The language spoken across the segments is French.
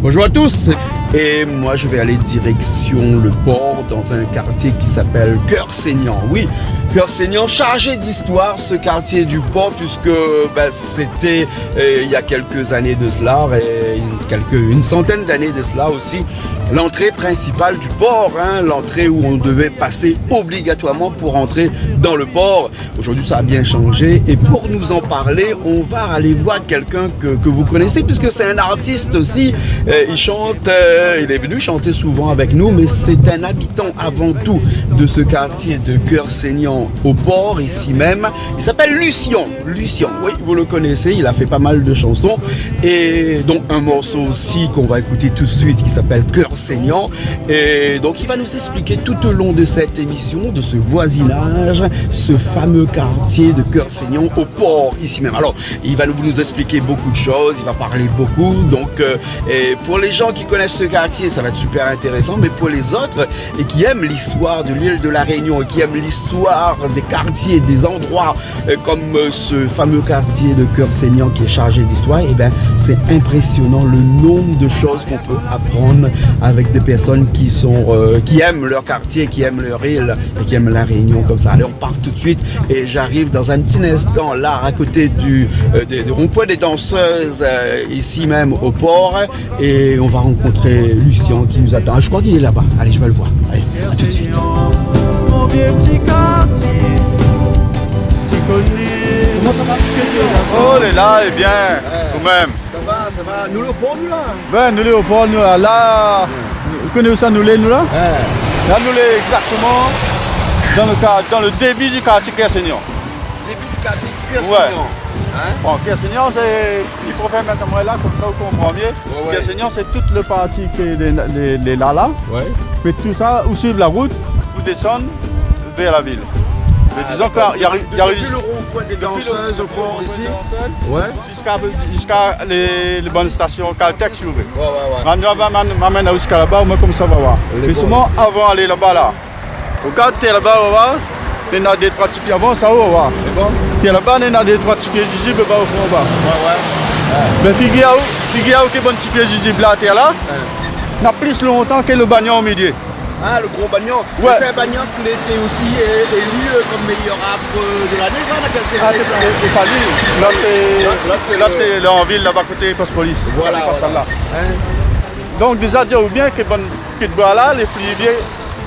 Bonjour à tous. Et moi je vais aller direction le port dans un quartier qui s'appelle Cœur Saignant. Oui, Cœur Saignant, chargé d'histoire ce quartier du port puisque c'était il y a quelques années de cela, et une centaine d'années de cela aussi, l'entrée principale du port, l'entrée où on devait passer obligatoirement pour entrer dans le port. Aujourd'hui ça a bien changé et pour nous en parler, on va aller voir quelqu'un que vous connaissez puisque c'est un artiste aussi. Il chante, il est venu chanter souvent avec nous, mais c'est un habitant avant tout de ce quartier de Cœur Saignant au port, ici même. Il s'appelle Lucien. Lucien, oui, vous le connaissez, il a fait pas mal de chansons et donc un morceau aussi qu'on va écouter tout de suite qui s'appelle Cœur Saignant. Et donc il va nous expliquer tout au long de cette émission, de ce voisinage, ce fameux quartier de Cœur Saignant au port, ici même. Alors, il va nous expliquer beaucoup de choses, il va parler beaucoup, donc et pour les gens qui connaissent ce quartier, ça va être super intéressant, mais pour les autres et qui aiment l'histoire de l'île de la Réunion et qui aiment l'histoire des quartiers, des endroits comme ce fameux quartier de Cœur Saignant qui est chargé d'histoire, et ben c'est impressionnant le nombre de choses qu'on peut apprendre avec des personnes qui aiment leur quartier, qui aiment leur île et qui aiment la Réunion comme ça. Allez, on part tout de suite et j'arrive dans un petit instant là à côté du rond-point des danseuses ici même au port et on va rencontrer Lucien qui nous attend. Je crois qu'il est là-bas. Allez, je vais le voir. Allez, à tout de suite. Mon vieux petit quartier, tu connais. Comment ça va, Oh, on est là, et bien, vous-même. Ça va. Nous le port, nous là. Ben, nous les au port, nous là, vous connaissez ça, nous là? Là, nous les exactement dans le début du quartier Cœur Saignant. Début du quartier Cœur Ouais. Saignant. Bon, Cœur Saignant, c'est, il faut faire maintenant là, comme ça, vous comprenez mieux. Ouais. Cœur Saignant, c'est toute le parti qui est les là. Ouais. Puis tout ça, ou suivre la route, ou descendre vers la ville. Mais disons qu'il y a Depuis le rond-point des danseuses au port ici. Ouais. jusqu'à les bonnes stations Caltech, si vous voulez. Ouais. Maintenant, m'amène jusqu'à là-bas, moi comme ça va voir. Mais seulement avant d'aller là-bas, là. Quand tu es là-bas, on va voir. Il y a des trois tickets avant, ça va voir. C'est bon? Tu es là-bas, il y a des trois tickets visibles, bah, au fond, bas. Ouais. Mais figure-toi que bon ticket visible là, tu es là. Il y a plus longtemps que le bagnon au milieu. Ah, le gros bagnon. Ouais. C'est un bagnon qui a été aussi élu comme meilleur arbre de l'année, ça, dans quelques Ah, années, ça. c'est pas lui. Là, tu es en ville, là-bas, côté poste police. Voilà. Là. Donc, déjà, dire bien que bon petite bois là, les pluviers,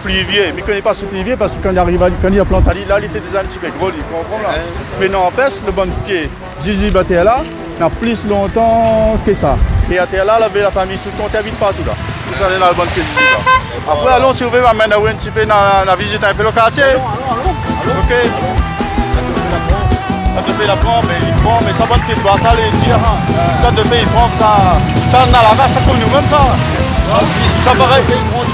mais il ne connaît pas ce pluvier parce que quand il a planté là, il était déjà un petit peu gros, il comprend là. Mais non, en fait, le bon pied, Zizi battait là, il y a plus longtemps que ça. Et à terre là, la famille se compte vite partout là. Vous allez dans le bon pied Zizi là. Après, allons si vous voulez, m'amène un petit peu dans visiter un peu le quartier. Allons. Ok. Ça te fait la prendre, mais ça va te boire ça les dire. Ça te fait prendre ça dans la race, ça comme nous-mêmes ça. Ça paraît.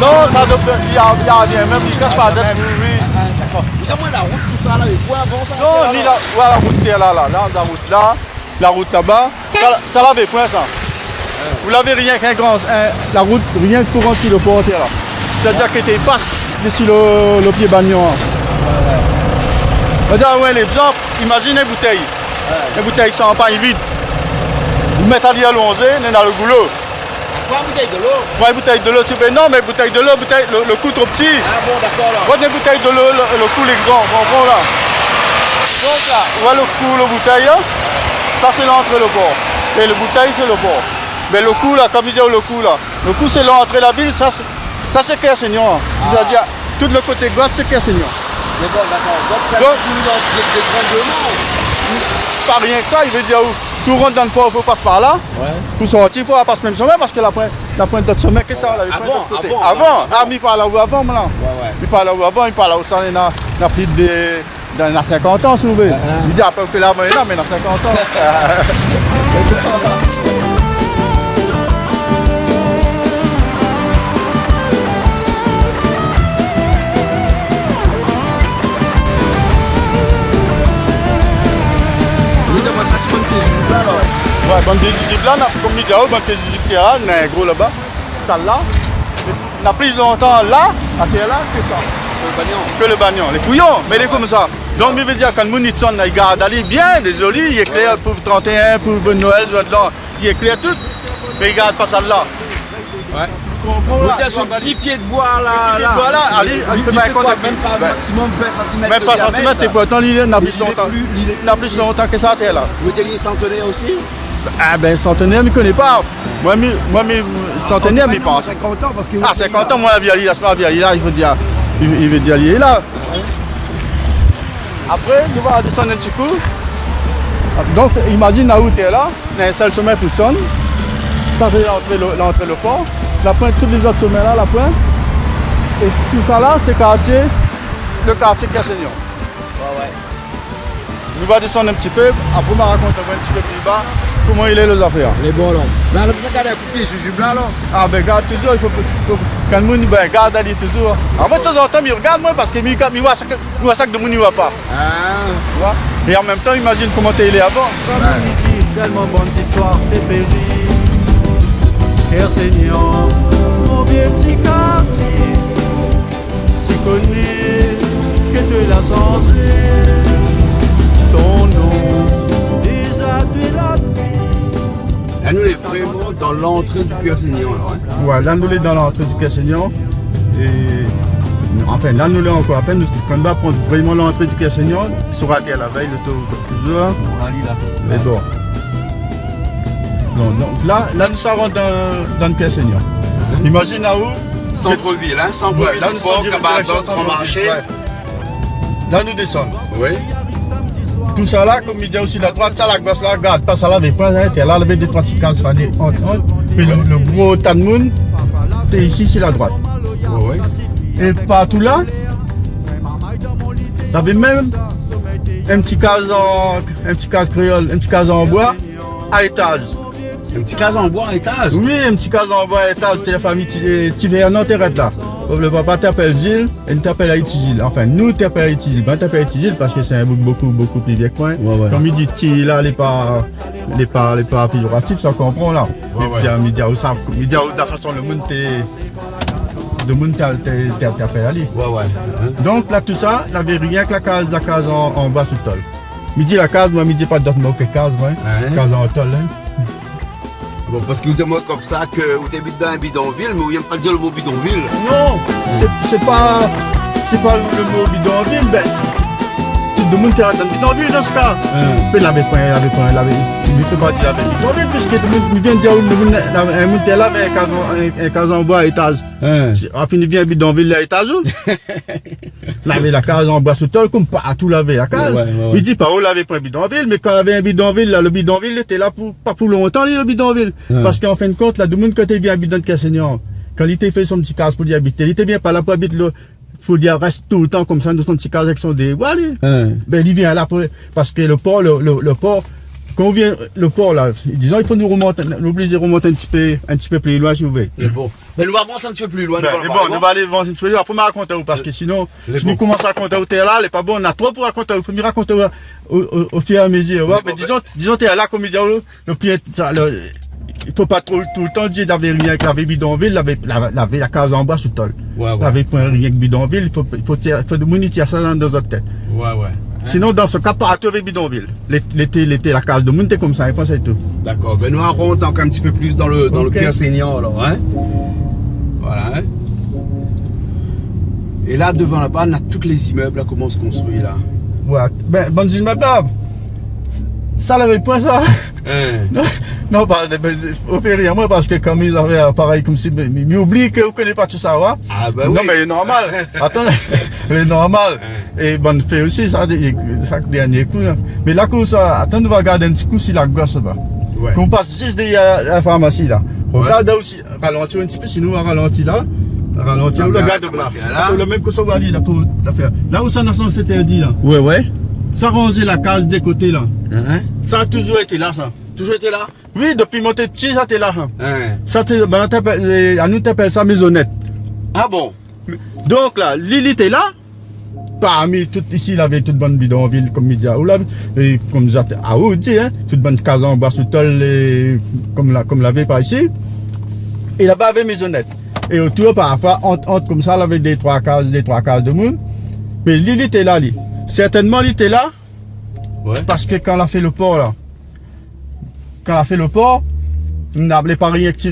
Non, ça te fait. Il y a bien, même il casse pas la tête. Oui. D'accord. Vous avez la route, tout ça, là, et quoi avant ça? Non, ni la route est là, la route là, la route là-bas. Ça l'avait point ça. Vous l'avez rien qu'un grand. La route, rien que pour rentrer le port là. C'est-à-dire que tu passes d'ici le pied bagnon. Regarde, ouais, l'exemple, imaginez une bouteille. Une bouteille sans pain vide. Vous mettez à l'allongé, on est dans le goulot. Quoi, bouteille de l'eau? Ouais, bouteille de l'eau, s'il vous plaît. Non, mais bouteille de l'eau, le coup trop petit. Ah bon, d'accord, là. Prenez une bouteille de l'eau, le coup les grands, bon là. Voilà le coup, la bouteille là. Ça, c'est l'entrée le port. Et le bouteille, c'est le port. Mais le coup là, comme il dit le coup là. Le coup, c'est l'entrée de la ville, ça c'est Cœur Saignant. C'est-à-dire, tout le côté gauche, c'est Cœur Saignant. D'accord. Donc, ça dit des grands. Pas rien que ça, il veut dire où. Si on rentre dans le port, il faut passer par là. Ouais. Pour sortir, il faut passer même sommet parce que la pointe d'autre sommet, qu'est-ce que ça? Avant. Ah, mais il parle là où avant, maintenant. Ouais. Il parle là où avant, il parle là où ça, il y a plus de. Dans 50 ans, si vous voulez. Il dit à peu près là, mais dans 50 ans. Ouais, bande des zizibs là, comme il dit, bande des zizibs là, il y a un gros là-bas, ça là. On a plus longtemps là, à terre là, c'est ça. Que le bagnon, les couillons, mais il est comme ça. Donc, il veut dire quand nous sommes, il garde aller bien, désolé, il est clair pour 31, pour Noël, il est clair tout, mais il garde pas ça là. Ouais. Comprends, Vous là, êtes sur tu vas le petit pied de bois là. petit pied de bois, là, allez, il fait bien quoi, contact. même pas Ouais. maximum 20 cm. Même pas centimètre, et pourtant il n'a plus Il est longtemps. plus- il est- Il n'a plus longtemps que ça, terre là. Vous êtes centenaire aussi? Ah ben centenaire, je ne connais pas. Moi, centenaire, mais pense. 50 ans parce que. Ah, 50 ans, moi, la vieille, la vieille, là, il veut dire, il est là. Après, nous allons descendre un petit coup. Donc, imagine là où tu es là, il y a un seul chemin pour descendre. Ça, c'est l'entrée le pont. La pointe, tous les autres chemins là, la pointe. Et tout ça là, c'est le quartier Cassignon. Ouais. Nous allons descendre un petit peu, après, on va raconter un petit peu plus bas comment il est les affaires. Les bons là. Mais alors, ça, garde un coup de pied sur le blanc là. Ah ben garde toujours, il faut quand le monde ben, garde aller toujours. En fait, de temps en temps, il regarde moi parce que il voit ça que de monde il voit pas. Ah. Tu vois? Et en même temps, imagine comment il est avant. Comme midi, tellement bonnes histoires pépéries. Kersenyan, mon vieux petit quartier. Tu connais que tu l'as changé. Ton nom, déjà tu l'as fait. Là, nous les vraiment dans l'entrée du cœur saignant alors. Hein. Ouais, là, nous sommes dans l'entrée du Cassignon. Et enfin, là, nous sommes encore. Enfin, quand on va prendre vraiment l'entrée du Cassignon, sur la terre la veille, le tour toujours. On va aller là. Mais bon. Donc là, nous sommes dans le Cassignon. Imagine là où. Centre-ville, hein. Ouais, Centre-ville, là, du nous port, sommes cabane, direction grand marché. Ouais. Là, nous descendons. Oui. Tout ça là, comme il dit aussi, la droite, ça, la gauche, là, regarde, pas ça là, avec pas, là, là, avec des trois petits cases fanés entre. Puis le gros tas de monde, t'es ici sur la droite. Ouais. Et partout là, il y avait même un petit case créole, un petit case en bois à étage. Un petit case en bois à étage. Oui, un petit case en bois à étage, c'est la famille Tivernon, t'arrêtes là. Le papa t'appelle Gilles et nous t'appelle Haïti Gilles. Enfin, nous t'appelle Haïti Gilles. Ben, t'appelle Haïti Gilles parce que c'est un beaucoup plus vieux que moi. Ouais. Comme il dit Ti là, les pas péjoratifs, ça comprend là. Ouais. Il dit de la façon le monde t'a fait aller. Ouais. Hein? Donc là tout ça, il n'avait rien que la case en bas sous le tol. Il dit la case, moi il dit pas d'autre mot que case, moi. Ouais. Case en tol. Hein. Bon, parce que vous êtes moi comme ça que vous t'habitez dans un bidonville, mais vous n'aimez pas dire le mot bidonville. Non, c'est pas le mot bidonville, ben tout le monde est dans le bidonville dans ce cas. Puis il avait pas, il ne peut pas dire avec bidonville puisque tout le monde vient de dire un monde est là avec un case en bois à étage. Enfin il vient bidonville à étage. Il avait la case en bois sous tol comme partout laver la case. Ouais. Il dit pas où l'avait pas un bidonville, mais quand il y avait un bidonville, là, le bidonville était là pas pour longtemps, le bidonville. Parce qu'en fin de compte, là, tout le monde, quand il vient à bidon de Cassignon, quand il était fait son petit case pour y habiter, il était bien pas là pour habiter, il faut dire, reste tout le temps comme ça, dans son petit case avec son dé. Voilà. Ben, il vient là parce que le port, quand on vient, le port là, disons, il faut nous obliger à remonter un petit peu plus loin, si vous voulez. Mais bon. Mais nous allons avancer un petit peu plus loin. Ben, mais bon, nous allons aller avancer un petit peu plus loin, après, on va raconter où, parce que sinon, si nous commençons à raconter où t'es là, c'est pas bon, on a trop pour raconter où, il faut me raconter au fur et à mesure, ouais. Mais disons, t'es là, comme il dit, le pied, il faut pas trop tout le temps dire d'avoir rien avec la bidonville, la case en bas sous tol. Ouais. Avec rien avec bidonville, il faut de moniter ça dans notre tête. Ouais. Sinon, dans ce cas, partout avec bidonville. L'été, la case de monter comme ça, et pense à tout. D'accord. Ben nous rentrons encore un petit peu plus dans le cœur saignant alors, hein. Voilà. Hein? Et là, devant là-bas, on a tous les immeubles là, comment se construit là. Ouais. Ben, bonne immeuble là. Ça l'avait pas ça. Non, au pire, moi, parce que comme ils avaient pareil comme si, mais oublie que vous connaissez pas tout ça, ouais. Ah ben non, oui. mais c'est normal. Attends, c'est normal. Et bonne fait aussi, ça dernier coup. Là. Mais là, comme ça, attends, on va regarder un petit coup si la gosse va. Ouais. Qu'on passe juste derrière la pharmacie là. Regarde aussi, ralentir un petit peu, sinon on va ralentir là. Ralentir, on regarde là. C'est le même que ça va aller là pour l'affaire. Là où ça n'a censé interdit là. Ouais. Ça rangeait la case des côtés là. Hein? Ça a toujours été là, ça. Toujours été là? Oui, depuis mon petit, ça était là. Hein. Ça, à nous, t'appelles ça maisonnette. Ah bon? Donc là, Lily était là. Parmi tout ici, il avait toute bonne bidonville, comme il dit à Oula. Et comme j'étais à Oudi, hein. Toute bonne case en bas sous tol, comme l'avait par ici. Et là-bas, il y avait maisonnette. Et autour, parfois, entre comme ça, il avait des trois cases de monde. Mais Lily était là, lui. Certainement, il était là. Ouais. Parce que quand on a fait le port, là, les paris qui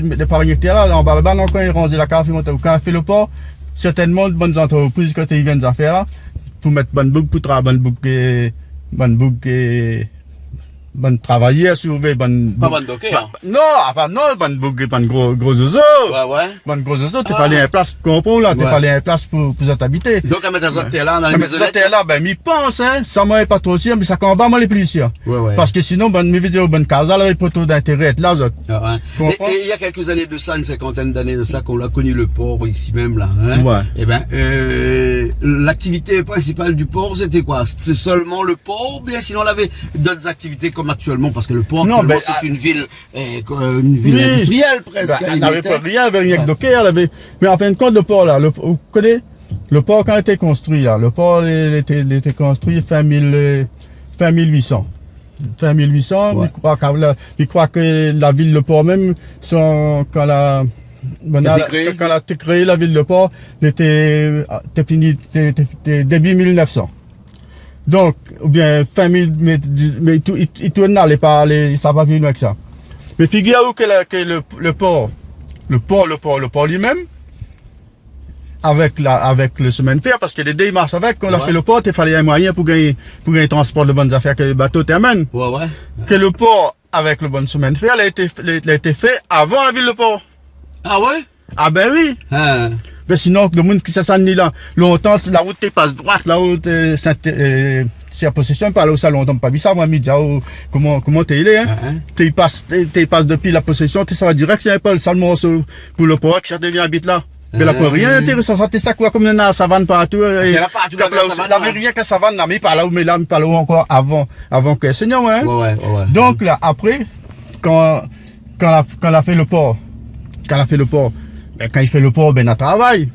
étaient là, en bas, quand ils rangent la café, quand ils fait le port, certainement, de bonnes entreprises, quand ils viennent à faire là, pour mettre bonne boucle, pour travailler, bonne travailler, surveiller, bonne. Pas bonne docker, hein? Non, bonne boucle, bonne gros oiseaux. Ouais. Bonne gros oiseaux, tu fallait un place, comprends, là, tu fallait un place pour t'habiter. Donc, à mettre ça, t'es là, dans les maisons. Ça, là, ben, m'y pense, hein, ça m'a pas trop sûr, mais ça combat, moi, les policiers. Ouais. Parce que sinon, bonne, mes vidéos, bonne case, là, les poteaux d'intérêt, là, ça. Et il y a quelques années de ça, une cinquantaine d'années de ça, qu'on a connu le port ici même, là, hein. Ouais. Eh ben, l'activité principale du port, c'était quoi? C'est seulement le port, ou bien sinon, on avait d'autres activités comme actuellement, parce que le port, non, actuellement, c'est une ville industrielle, presque. Ben, il n'avait pas rien, il avait rien que docker, mais en fin de compte, le port, là, vous connaissez, le port, quand il était construit, là, le port, il était construit fin 1800. Fin 1800, Ouais. il croit que la ville de Port même, quand elle a été créée, la ville de Port, elle était finie, c'était début 1900. Donc, ou bien fin 1000, mais il tourne là, ça va plus loin que ça. Mais figurez-vous que le port lui-même, avec le chemin de fer, parce que les deux marchent avec, quand on a fait le port, il fallait un moyen pour gagner transport de bonnes affaires que le bateau t'amène. Ouais. Que le port, avec le bon chemin de fer, il a été fait avant la ville de Port. Ah ouais? Ah ben oui. Hein. Ben sinon, le monde qui s'est ni là, longtemps, la route passe droite, la route, c'est la possession, pas là où ça longtemps, pas vu ça, moi, midi, comment t'es allé, hein? T'es passe depuis la possession, ça va direct, c'est un peu le sale morceau pour le port, que ça devient habite là. Mais là, pour rien intéressant, ça, t'es ça quoi, comme il y en a la savane partout, et, là partout, il avait rien que la savane, là, mais pas là où encore avant que Seigneur, hein? Ouais. Donc, là, après, quand elle a fait le port, ben, quand il fait le port, ben, il travaille.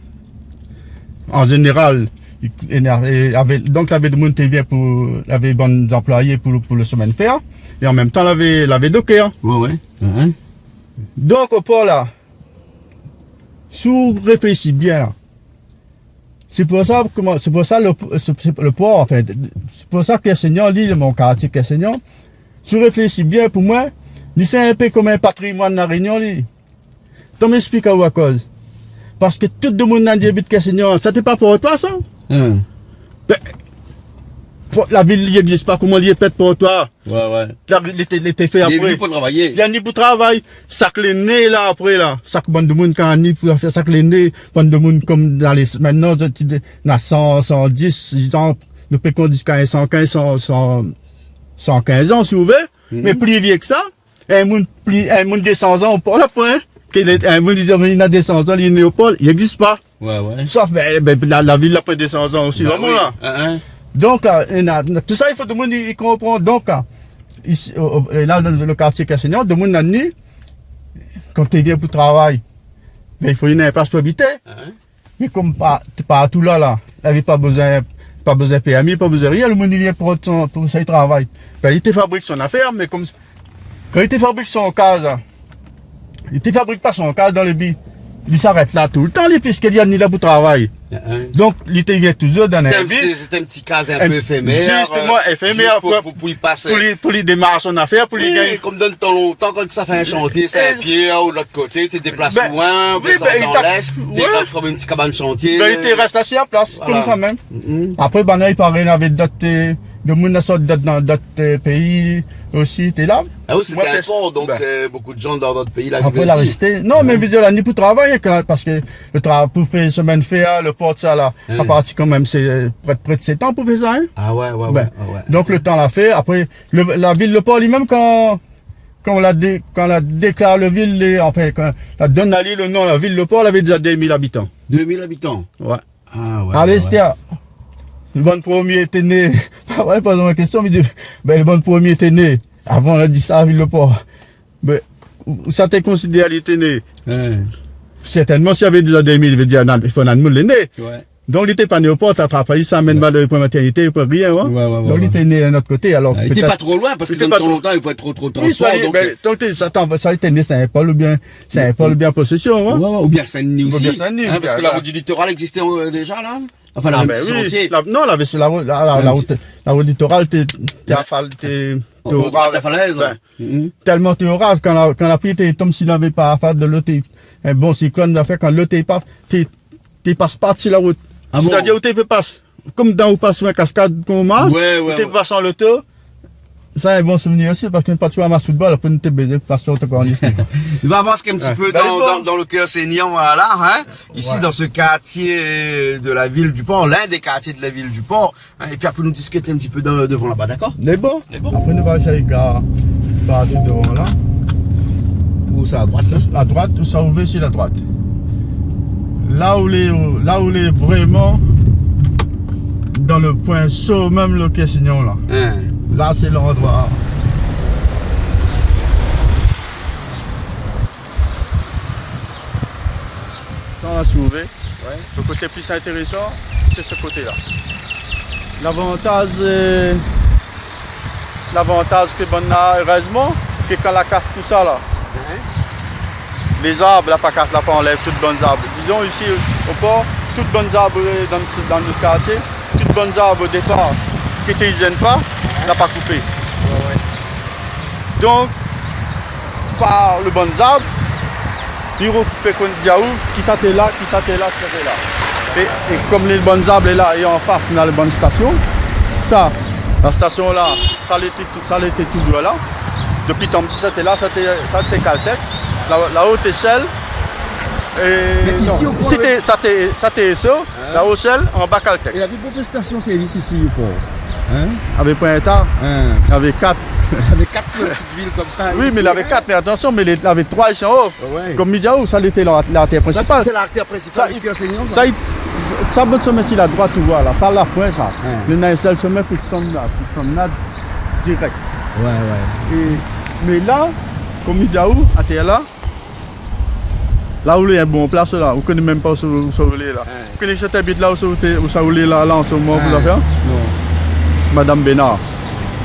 En général, donc, il avait de monde qui vient il avait bons employés pour le chemin de fer, et en même temps, il avait docker. Ouais. Donc, au port, là, si vous réfléchissez bien, c'est pour ça le port, en fait, c'est pour ça que Kersenyan, dit, mon quartier Kersenyan, si vous réfléchissez bien, pour moi, c'est un peu comme un patrimoine de la Réunion, tu m'expliques à cause. Parce que tout le monde dans le début de Kersenyan, ça t'est pas pour toi, ça? Ben, la ville n'existe pas, comment il est peut-être pour toi? Ouais. Il était fait après. Il est venu pour travailler. Il y a ni pour travail. Sac les nez là après là. Sac bande de monde quand ni pour faire sac les nez. Bande de monde comme dans les, maintenant, dans 100, 110, disons, depuis qu'on dit 115, 115 ans, si vous voulez. Mais plus vieux que ça. Un monde de 100 ans, on parle point. Un monde dit, il a des 100 ans, il est né au pôle, il n'existe pas. Ouais. Sauf, la ville après des 100 ans aussi, vraiment là. Donc, là, tout ça, il faut que tout le monde y comprend. Donc, ici, là, dans le quartier Kersenyan, tout le monde a dit, quand tu viens pour travailler, ben, il faut une place pour habiter. Mais comme partout là, il n'avait pas besoin PMI, pas besoin de rien, le monde vient pour son travail. Ben, il te fabrique son affaire, mais comme, quand il te fabrique son case, il te fabrique pas son case dans le but. Il s'arrête là tout le temps, puisqu'il y a ni là pour travail. Donc, il te vient toujours dans un but. C'est un petit cas un peu éphémère. Justement, éphémère. Pour y passer. Pour lui démarrer son affaire, pour lui gagner. Comme dans ton longtemps, quand ça fait un chantier, c'est un pied, ou de l'autre côté, tu te déplaces loin, ou descends dans l'est, tu trouves une petite cabane de chantier. Ben, il te reste assis à place, comme ça même. Après, ben, il paraît, il y avait d'autres, de monde dans d'autres pays aussi, t'es là. Ah oui, c'était un port, donc beaucoup de gens dans d'autres pays là. Après la rester. Non, mais visuellement, ni pour travailler, parce que le travail pour faire semaine faire, le port, ça là, à partir quand même, c'est près de 7 ans pour faire ça, hein. Ah ouais. Donc le temps l'a fait. Après, la ville, le port lui-même, quand on la déclare le ville, enfin, quand la donne à l'île le nom, la ville, le port, elle avait déjà 2000 habitants. 2000 habitants? Ouais. Ah ouais. Allez, c'était le bon premier était né. Pas dans ma question, mais le bon premier était né. Avant, on a dit ça à Ville-le-Port. Ben, ça t'est considéré, il était né. Certainement, s'il y avait déjà 2000, il veut dire, il faut un animal le né. Ouais. Donc, il n'était pas né au port, t'as attrapé, ça amène mal de la maternité, il peut rien, hein. Donc, il était né de notre côté, alors. Il était pas trop loin, parce que dans ton longtemps, il peut être trop transport. Donc, ça était né, c'est un pôle ou bien possession, hein. Ou bien Saint-Denis aussi. Ou bien Saint-Denis. Parce que la route du littoral existait déjà, là. Enfin, la Ah rue ben du oui, Sentier. non, la route littorale, t'es au Au bord de la falaise. tellement t'es au rave, quand la pluie tombe, s'il n'avait pas à faire de l'eau, un bon cyclone l'a fait, quand l'eau t'es pas, t'es passe pas sur la route. Ah bon? C'est-à-dire où t'es peux passer, comme dans où passe sur une cascade qu'on marche, où t'es pas sans l'auto. Ça, un bon souvenir aussi, parce qu'on n'est pas toujours à ma football, après nous t'es baisé, parce que t'es ici. Il va voir ce qu'il y a un petit peu dans le cœur saignant, voilà, hein. Ici, dans ce quartier de la ville du port, l'un des quartiers de la ville du port, hein, et puis après nous discuter un petit peu devant là-bas, d'accord? Les bons. Les bons. Après nous va essayer de gare, devant là. Où ça, à droite, là? À droite, où ça ouvre sur la droite. Là où les vraiment dans le point chaud, même le Quessignon là. Hein. Là c'est l'endroit. Ça on a soulevé. Ouais. Le côté plus intéressant, c'est ce côté-là. L'avantage que bon a, heureusement, que quand la casse tout ça là. Les arbres, la pas casse, la pas enlève toutes bonnes arbres. Disons ici au port, toutes bonnes arbres dans notre quartier, toutes bonnes arbres au départ qui ne gênent pas, n'a pas coupé. Ouais. Donc, par le bon arbre, ils recoupent comme Diaou, qui s'était là, qui s'était là, qui s'était là. Et comme les bons arbres est là et en face, on a les bonnes stations, ça, la station là, ça l'était toujours là. Depuis tant que c'était là, ça était Caltex. La haute échelle. Mais ici, au port, ça était ça, la haute échelle en bas Caltex. Il y avait beaucoup de stations-service ici au port. Hein? Avec Pointe-à, il y avait 4. Il y avait 4 petites villes comme ça. Oui, ici, mais il y avait 4, mais attention, mais il y avait 3 ici en haut. Ouais. Comme Midiaou, ça était l'artère principale. Ça, c'est l'artère principale du cœur saignant. Ça, bon sommet sur la droite, tu vois, là, ça, la pointe, ça. Le nain seul sommet, puis tu sommes là, direct. Ouais. Mais là, comme Midiaou, à terre là où il y a un bon place là, vous ne connaissez même pas où ça roulait là. Vous connaissez cette habite là où ça roulait là en ce moment pour la faire? Non. Madame Bénard.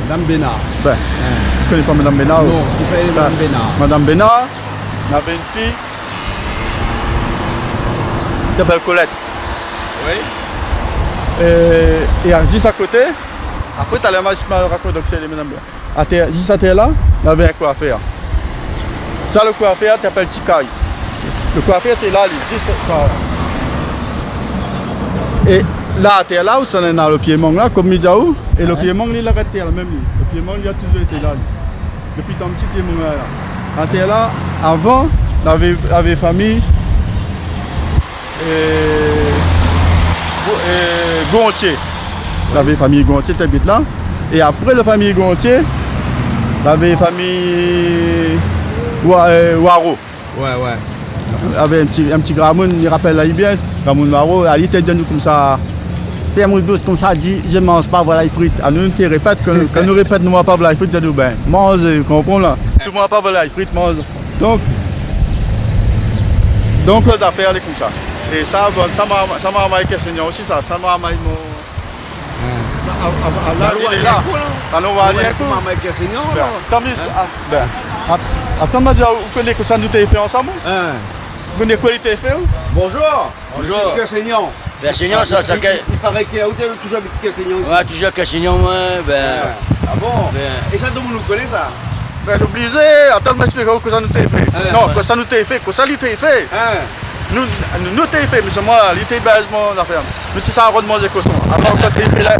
Madame Bénard. Ben, vous ne connaissez pas Madame Bénard? Non, qui s'appelle Madame Bénard. Madame Bénard, on avait une fille qui s'appelle Colette. Oui. Et juste à côté, après tu as le raccord d'Oxel et Madame Bénard. Juste à terre là, il y avait un coiffeur. Ça, le coiffeur t'appelle Tikaï. Le coiffeur était là, juste et là, à terre là, où ça en a le pied-mong là, comme Midiaou, et le pied-mong, il arrête terre, même lui. Le pied-mong, il a toujours été là. Depuis tant petit pied-mong là. À terre là, avant, il y avait famille Gontier. Il y avait famille Gontier qui habite là. Et après la famille Gontier, il y avait famille Waro. Ouais. Il y avait un petit Gramoun, il rappelle là bien, Gramoun Waro, il était de nous comme ça. Faire mon dos comme ça, dit je ne mange pas voilà les frites. À nous, tu répètes, quand nous répète, ne mange pas voilà les frites, tu dis ben, mange, comprends là. Tu ne manges pas voilà les frites, mange. Donc les affaires, c'est comme ça. Et ça m'a marqué Seigneur aussi, ça m'a marqué mon. Là, il est là. Ça nous va aller un coup. Attends, vous connaissez que ça nous a fait ensemble? Vous connaissez quoi il t'a fait? Bonjour. Bonjour. Cœur saignant. Ben, Seigneur, ça. Il paraît qu'il y a toujours avec cœur saignant ici. Ouais, toujours Cassignon, ben. Ah bon? Ben. Et ça, tout le monde nous connaît ça? Ben, l'obligé, attends, m'expliquer que ça nous t'a fait. Non, que ça nous t'a fait, que ça lui t'a fait. Nous t'a fait, mais c'est moi, il t'a fait mon affaire. Nous, tu sais, on va demander quoi ça. Après, quand tu fait là.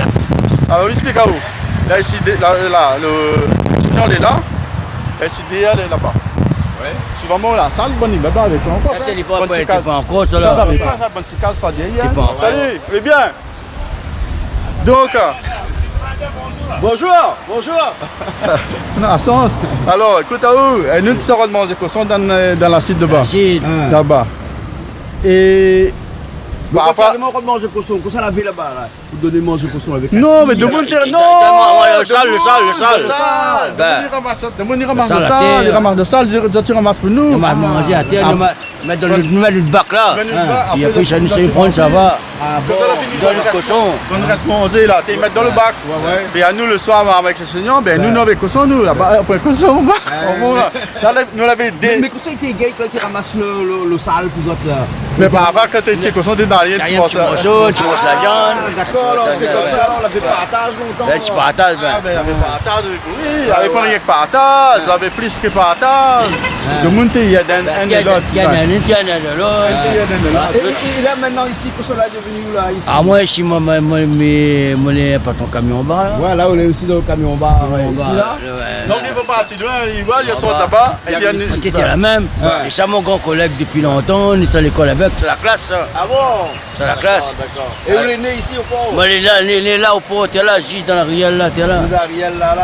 Alors, explique à vous. Là, ici, le signal est là. Et ici, elle est là-bas. Ouais. Souvent, la salle, bon, il va pas avec encore. Ça, t'es pas encore, ça là. Ça va pas, ça, bonne petite case, pas derrière. Salut, très bien. Donc, Bonjour. non, à sens. Alors, écoute à vous, nous, tu sauras demander quoi ça dans la site de bas. Là-bas. Et. Bah, après, on va manger poisson. Comme ça, la vie là-bas, là. Vous donnez manger poisson avec. Non, mais de mon terrain. Non! Le sale. De mon ramasse le sale, il ramasse le sale, tu ramasses pour nous. On va manger à terre, nous mettre dans le bac là. Et après, ça nous sait prendre, ça va. Dans le cochon. On reste manger là, tu mets dans le bac. Et à nous le soir, avec le Seigneur, ben nous, avec cochon, nous, là-bas, après cochon, nous l'avons Mais comment ça, il était gay quand il ramasse le sale pour vous autres là? Mais par avant, quand tu es cochon, tu es dans rien, tu Rien, penses tu à... manges ça, tu manges la viande. D'accord, alors c'était comme ça, alors on avait partage longtemps. Là, tu partages, Ah, ben. ben, il y avait partage, oui, il n'y avait pas rien que partage, il y avait plus que partage. Le monde, il y a d'un Il y a et l'autre. il y en a un, il y en a de l'autre. Et là maintenant ici, pour cela est devenu où là ici? Ah, moi, je suis moi, les patrons camion bas, là. Ouais, là on est aussi dans le camion bar ici là. Donc, il ne faut pas partir loin, il voit, il y a son tabac, et il y a On était la même. Et ça, mon grand collègue depuis longtemps, on est à l'école avec, c'est la classe, ça. Ah bon? C'est la classe. D'accord. Et vous êtes né ici au port? Moi, il est là au port, t'es là, juste dans la rielle, là, t'es là. Vous Ariel là.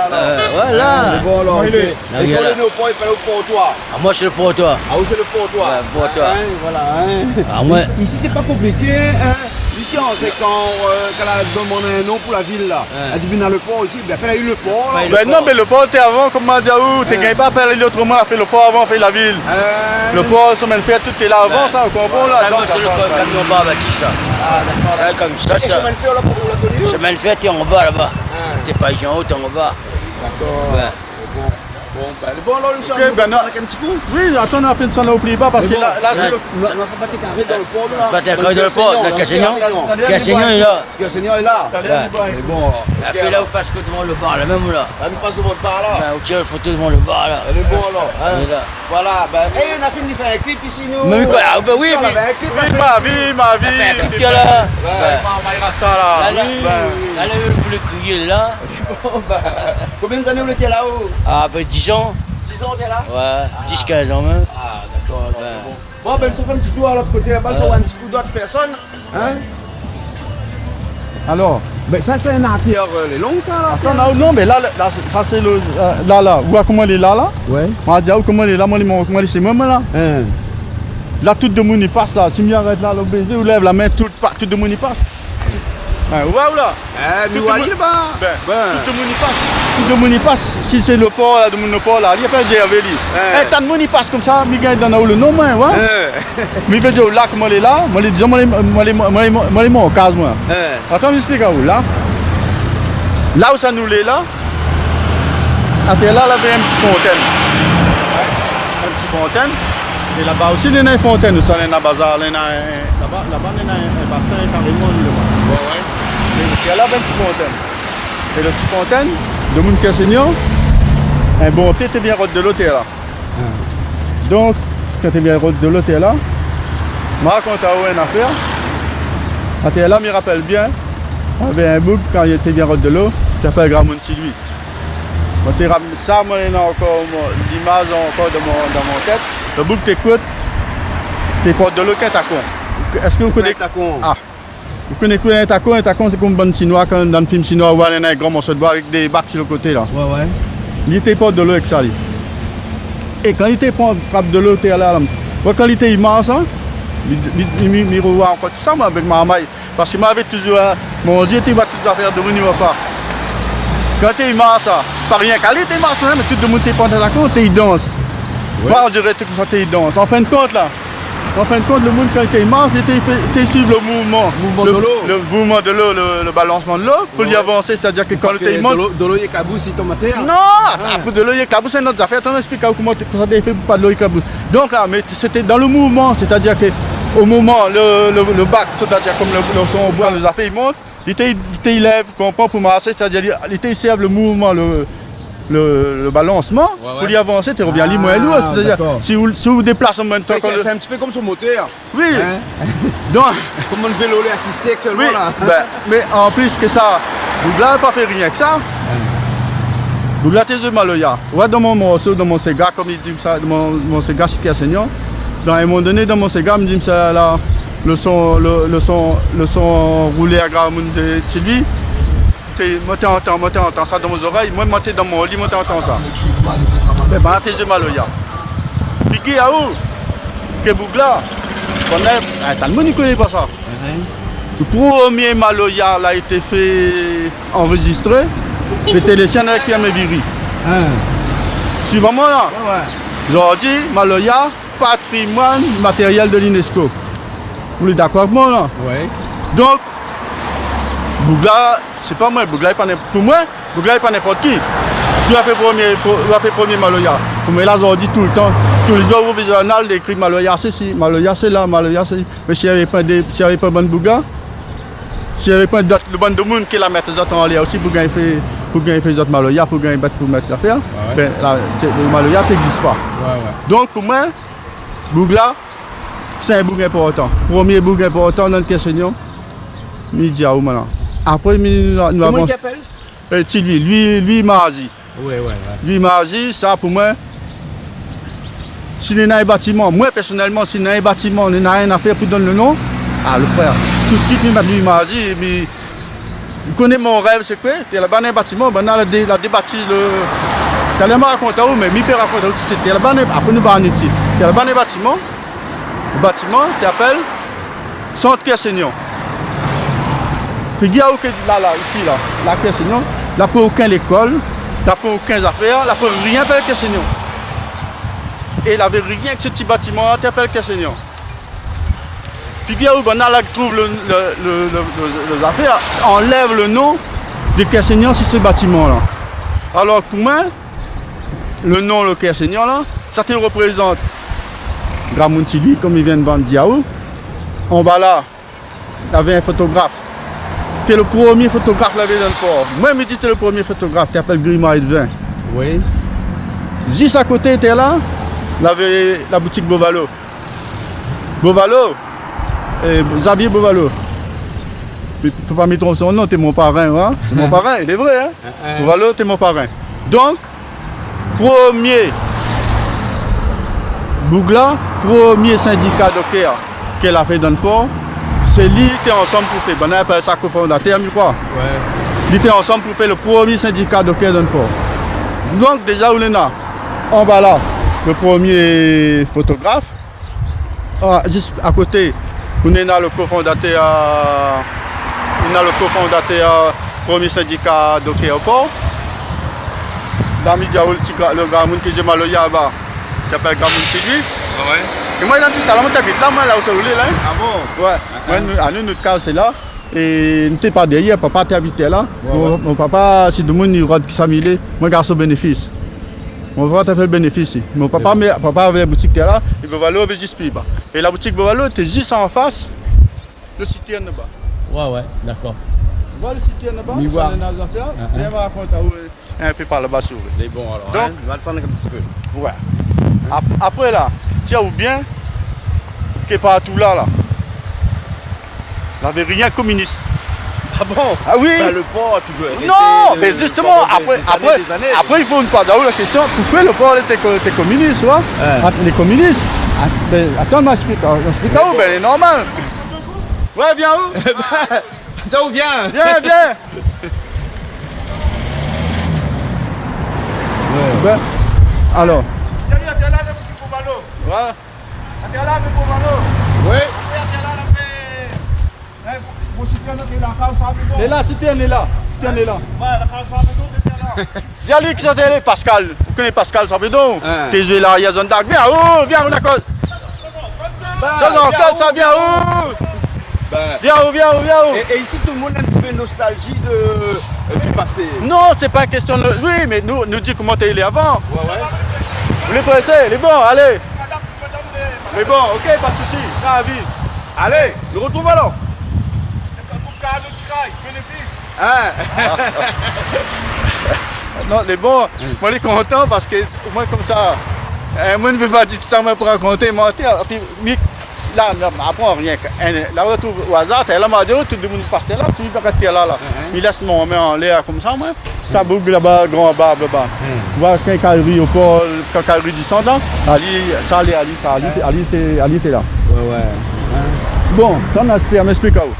Voilà. Bon alors, ok. il est- Et quand on est né au port, il fallait au portoir. Ah, moi, c'est le portoir. Ah où c'est le portoir? Ouais, portoir. Hein, voilà, hein. Ah, moi, Ici c'est pas compliqué, hein. Ici c'est quand elle a demandé un nom pour la ville là. Elle dit bien dans le port ici, ben après elle a eu le port là. Ouais, Ben non, mais le port, t'es avant, comment dire où? T'es gagné pas, après l'autrement, a fait le port avant, a fait la ville. Le port, semaine fait, tout est là avant, ça, on comprend là. ça, moi, c'est le camion bas, bâti, ça. Ah d'accord. Ça, comme ça, Et ça. chemin de fer là pour vous la connu? Chemin de fer, t'es en bas, là-bas. T'es pas ici en haut, t'es en bas. D'accord. Ouais. Bon alors nous sommes Ok, ben non. avec un petit coup. Oui, attends, on a fait une sonne au plus bas parce que là, c'est le. Ça ne pas carré dans le port là. Bah, t'es encore dans le port, le Cassignon. Cassignon, il est là. Que le Seigneur est là. Allez, C'est bon alors. Après, là, où passe que devant le bar, là, même là. Là nous passe de votre part là. Où tire le photo devant le bar, là. Elle est bon alors. Il est là. Voilà, ben. Et on a fini de faire un clip ici nous. Mais quoi, ah, ben oui, on mais- avait un clip. Oui, ma vie. Fait un t'es- coup, là. Ouais, Maï Rasta là. Là, là, Oui, là, le poulet crié, il est là. Combien d'années vous étiez là-haut? Ah, ben 10 ans. 10 ans t'es là? Ouais, 10-15 ans même. Ah d'accord. Bon ben ça fait un petit tour à l'autre côté là-bas, tu vois un petit coup d'autres personnes. Hein? Alors, Ben ça c'est un artère, les longs ça là. attends, là, non, mais là, ça c'est le. Là. Où comment il est là? Ouais. On va dire comment il est là, comment il est chez moi là. Hein. Là, tout le monde y passe là. Si je arrête là, le baiser, ou lève la main, tout le monde y passe. Ouais, ou là? Eh, Tout mais le monde- là-bas. Ben, Ben. tout le monde y passe. Tout le monde y passe. Si c'est le port, là, le port là, il y a pas de GRV. Eh, tant de monde y passe comme ça, mais gagne dans le nom, ouais. Mais il veut dire là, comment il est là, moi, les disons, moi, les mots, case, moi. Attends, je m'explique à où, là. Là où ça nous l'est, là, à terre, là, il y avait une petite fontaine. Une petite fontaine. Et là-bas aussi, il y a une fontaine, ça, il y a un bazar, il y a là-bas, il y a un bassin carrément, là-bas. Et là, il y a une petite fontaine. Et la petite fontaine, de mon Cassignon, un bon thé, t'es bien route de l'eau, t'es là. Donc, quand t'es bien route de l'eau, t'es là, je me raconte à une affaire. Quand t'es là, je me rappelle bien, on avait un bouc quand il était bien route de l'eau, qui s'appelle Gramonti lui. Quand t'es ramené ça, moi, il y a encore l'image encore dans mon tête. Le bouc t'écoute, t'es route de l'eau, qu'est-ce que est-ce que vous connaissez? Ah. Vous connaissez un taco c'est comme un bon chinois, quand dans le film chinois, où il y a un grand morceau de bois avec des bacs sur le côté là. Ouais. Il était pas de l'eau avec ça. Lui. Et quand il était prend trappe de l'eau, il est là. Quand il était immense, hein, il revoit encore tout ça moi, avec ma maille. Parce qu'il m'avait toujours, mon Dieu, il va toutes les affaires de mon niveau pas. Quand il est immense, pas rien qu'à il était immense, hein, mais tout le monde est pendant la compte, il danse. Ouais. On dirait tout comme ça, il danse. En fin de compte, là. En fin de compte, le monde, quand il est immense, il était suivre le mouvement. Le mouvement de l'eau, le balancement de l'eau, pour y avancer, c'est-à-dire que quand il était immense. De l'eau éclabousse, il tombe à terre. Non, de l'eau éclabousse, c'est notre affaire. Attends, explique comment ça a été fait pour pas de l'eau éclabousse. Donc là, mais c'était dans le mouvement, c'est-à-dire qu'au moment, le bac, c'est-à-dire comme le son au bois, les affaires, il monte, il était élève, comprend, pour marcher, c'est-à-dire il était ici le mouvement, le balancement, pour y avancer, tu reviens moins lourd, c'est-à-dire si vous déplacez en même temps. C'est un petit peu comme son moteur. Oui, hein? Donc, comme on vélo l'est assisté actuellement oui, là. mais en plus que ça, Douglas n'a pas fait rien que ça. Douglas t'es maloya. Ouais, dans mon morceau, dans mon Sega, comme il dit ça, dans mon Sega chez Cassignon, dans un moment donné, dans mon Sega, il me dit ça là, le son roulé à Gramoun de Sylvie. Moi t'entends ça dans mes oreilles, moi monter dans mon lit, moi t'entends ça. Mais ben t'es maloya. Puis qui a où? Que Douglas, tout le monde ne connaît pas ça. Le premier Maloya a été fait enregistré, c'était les chaînes qui aiment Viri. Suivant moi là, aujourd'hui, Maloya, patrimoine matériel de l'UNESCO. Vous êtes d'accord avec moi là? Oui. Donc, Bougla, c'est pas moi, Bougla est pas n'importe qui. Pour moi, Bougla est pas n'importe qui. Tu as fait premier Maloya. Comme là, on dit tout le temps, tous les Eurovisionnels écrivent Maloya, c'est ici, Maloya, c'est là, Maloya, c'est ici. Mais s'il n'y avait pas bon bouga, s'il n'y avait pas le bon de monde qui la mettre les autres en l'air aussi pour gagner les autres Maloya, pour mettre l'affaire, ben, le Maloya n'existe pas. Donc pour moi, Bougla, c'est un bouga important. Premier bouga important dans le Quessignon, Midiaou maintenant. Après, nous avons. Comment il s'appelle? Lui, Mahazi. Lui, Mahazi, ça pour moi, si nous avons un bâtiment, moi personnellement, si nous avons un bâtiment, nous n'avons rien à faire pour donner le nom, le frère, tout de suite, nous mettons lui, Mahazi. Vous connaissez mon rêve, c'est quoi? Il y a là-bas un bâtiment, on a débaptisé le. Tu allais me raconter où, mais je peux raconter où tout de suite. Après, nous allons en étude. Il y a là-bas un bâtiment, le bâtiment, tu appelles Centre Quessignon. Figure où ici, la Quessignon, là, pas aucune école, là, pas aucune affaire, là, pas rien pour le Quessignon. Et il n'avait rien que ce petit bâtiment, tu appelles Quessignon. Figure où on trouve les affaires, enlève le nom de Quessignon sur ce bâtiment-là. Alors pour moi, le nom de Quessignon, là, ça te représente Gramountili, comme il vient de vendre Diaou. En bas là, il y avait un photographe. Tu es le premier photographe là dans le port. Moi, je me dis que tu es le premier photographe, tu t'appelles Grima Edvin. Oui. Juste à côté, tu es là, il y avait la boutique Bovalo. Bovalo, Xavier Bovalo. Il ne faut pas me tromper son nom, tu es mon parrain. Hein? C'est mon parrain, il est vrai. Hein? Bovalo, tu es mon parrain. Donc, premier Bougla, premier syndicat d'Oker qu'elle a fait dans le port. C'est lui qui était ensemble pour faire, on appelle ça cofondateur, je crois. Ils étaient ensemble pour faire le premier syndicat de Quai d'un port. Donc déjà, on est là. En bas là, le premier photographe. Juste à côté, on est là le cofondateur, premier syndicat de Quai au port. Dans le grand monde qui est Maloya, qui s'appelle Grand Monde Tidui. Et moi, il a tout ça, là, là où c'est roulé, là. Ah bon? Ouais. Notre cas, c'est là. Et nous n'étions pas derrière, papa était habité là. Mon papa, si tout le monde il qui s'amilait, moi, garçon bénéfice. Mon papa a fait le bénéfice. Mon papa avait une boutique là, et Bovalo avait juste plus bas. Et la boutique Bovalo était juste en face, le cité en bas. Ouais, d'accord. Tu vois le cité en bas? Viens me raconter un peu par là-bas sur. C'est bon alors. Donc, on va attendre un petit peu. Ouais. Après là, tiens ou bien que partout là, il n'y avait rien communiste. Ah bon? Ah oui. Le port, tu veux. Non, mais justement, après il faut une part la question, pourquoi le port était communiste, tu vois? Les communistes. Attends, m'explique où, ben c'est normal. Ouais, viens où? Tiens où, viens? Viens. Ben, alors. T'es là avec petit Bovalo. Ouais. T'es là avec Bovalo. Oui. Elle est là, si tu es là. Dis-lui que c'était Pascal. Vous connaissez Pascal Sabedon? T'es joué là, il y a zone d'arc. Viens, on a cause. Ça vient où? Viens où? Et ici, tout le monde a un petit peu nostalgie du passé. Non, c'est pas une question de. Oui, mais nous dis comment t'es allé avant. Ouais. Vous les pressez, les bons, allez. Les bons, ok, pas de soucis. Ça vie. Allez, nous retrouvons alors. Non, les bons, moi je suis content parce que moi comme ça, moi je ne veux pas dire tout ça pour raconter, mentir. Puis là, après rien. Là, on retrouve au hasard, là, m'a dit, tout le monde passe là, tout le monde reste là. Il laisse mon main en l'air comme ça, moi. Ça bouge là-bas, grand barbe là-bas. Tu vois, quand il au port, quand il du sang là, Ali était là. Ouais. Bon, t'en as m'explique où.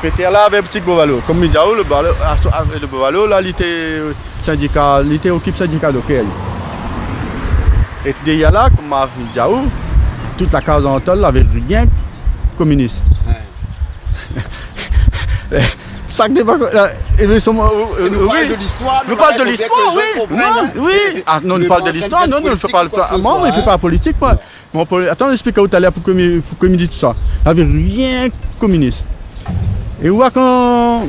C'était là avec petit Bovalo. Comme il dit, le Bovalo, là, il était syndicat, il était équipe syndicat d'Okel. Et derrière là, comme m'a dit, toute la case en tol avait rien communiste. Ça n'est pas. Nous parle de l'histoire. Nous parle de l'histoire, oui. Ah non, nous parle de l'histoire, non, ne fait pas le temps. Moi, il ne fait pas la politique, moi. Attends, explique où tu allais pour que me dise tout ça. Il n'y avait rien communiste. Et où quand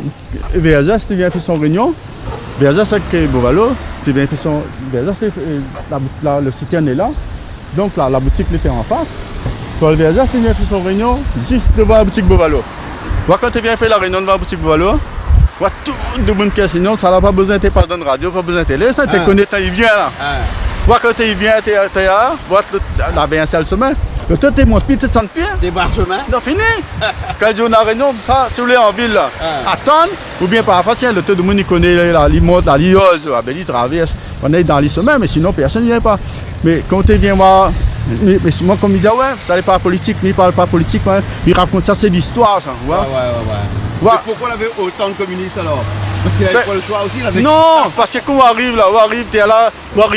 VSS vient faire son réunion, Verzas avec Bovalo, tu bien fait son. Verzas, le soutien est là. Donc la boutique était en face. Paul Verzas, tu viens faire son réunion juste devant la boutique Bovalo. Quand tu viens faire la réunion devant la boutique Bovalo, tout le monde qui est sinon, ça n'a pas besoin de pas de radio, pas besoin de télé, ça, tu connais, il vient là. Quand il vient, tu es là, la bien seul semaine. Le tout est mon pied, tu te sens pied. Débarquement. Non, fini. Quand je suis en réunion, ça, si vous voulez en ville, attendre, ou bien parfois, si le tout le monde il connaît la limote, la liose, la belle traverse, on est dans les semaines, mais sinon, personne ne vient pas. Mais quand tu viens voir, mais moi, comme il dit, ouais, ça n'est pas politique, mais il ne parle pas politique, ouais, il raconte ça, c'est l'histoire, ça. Ouais. Mais pourquoi on avait autant de communistes alors? Parce qu'il n'avait pas le choix aussi, il avait... Non, parce que quand on arrive là, tu es là, on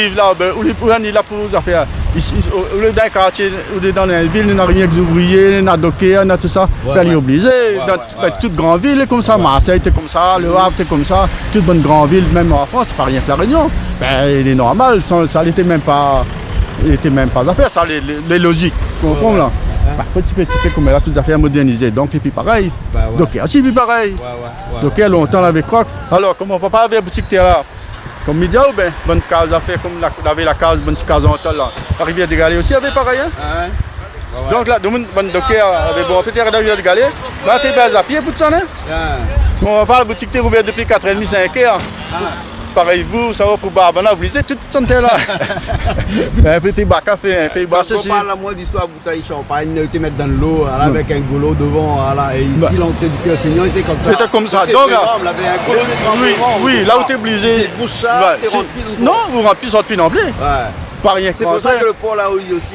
est là pour nous faire. Au lieu d'un quartier, dans une ville, on n'a rien que des ouvriers, on a docké, on a tout ça. On est obligé. Dans toute grande ville, comme ça, Marseille était comme ça, Le Havre était comme ça, toute bonne grande ville, même en France, c'est pas rien que la Réunion. Il est normal, ça n'était même pas à faire, ça, les logiques. Tu comprends là? Petit peu comme elle a toutes les affaires modernisées, donc et puis pareil. Donc aussi puis pareil. Donc il y a longtemps on avait croque. Alors comme mon papa avait une boutique là, comme Média ou bien bonne case à faire comme avait la case, bonne petite case en hôtel là. La rivière des Galets aussi avait pareil. Hein? Donc là, bonne docker avait bon petit la rivière des Galets. Là tu es à pied pour ça hein? On va la boutique est ouverte depuis 4h30, 5h. Pareil, vous, ça va pour Barbana, vous lisez toute cette santé là. Un petit bac à faire, un petit bac on parle à moi d'histoire bouteille champagne, tu mets dans l'eau avec un goulot devant, et ici l'entrée du Cœur Seigneur était comme ça. C'était comme ça, donc oui, là où tu es obligé. Non, vous remplissez votre pin rempli. Pas rien que c'est pour ça que le port là où il y a aussi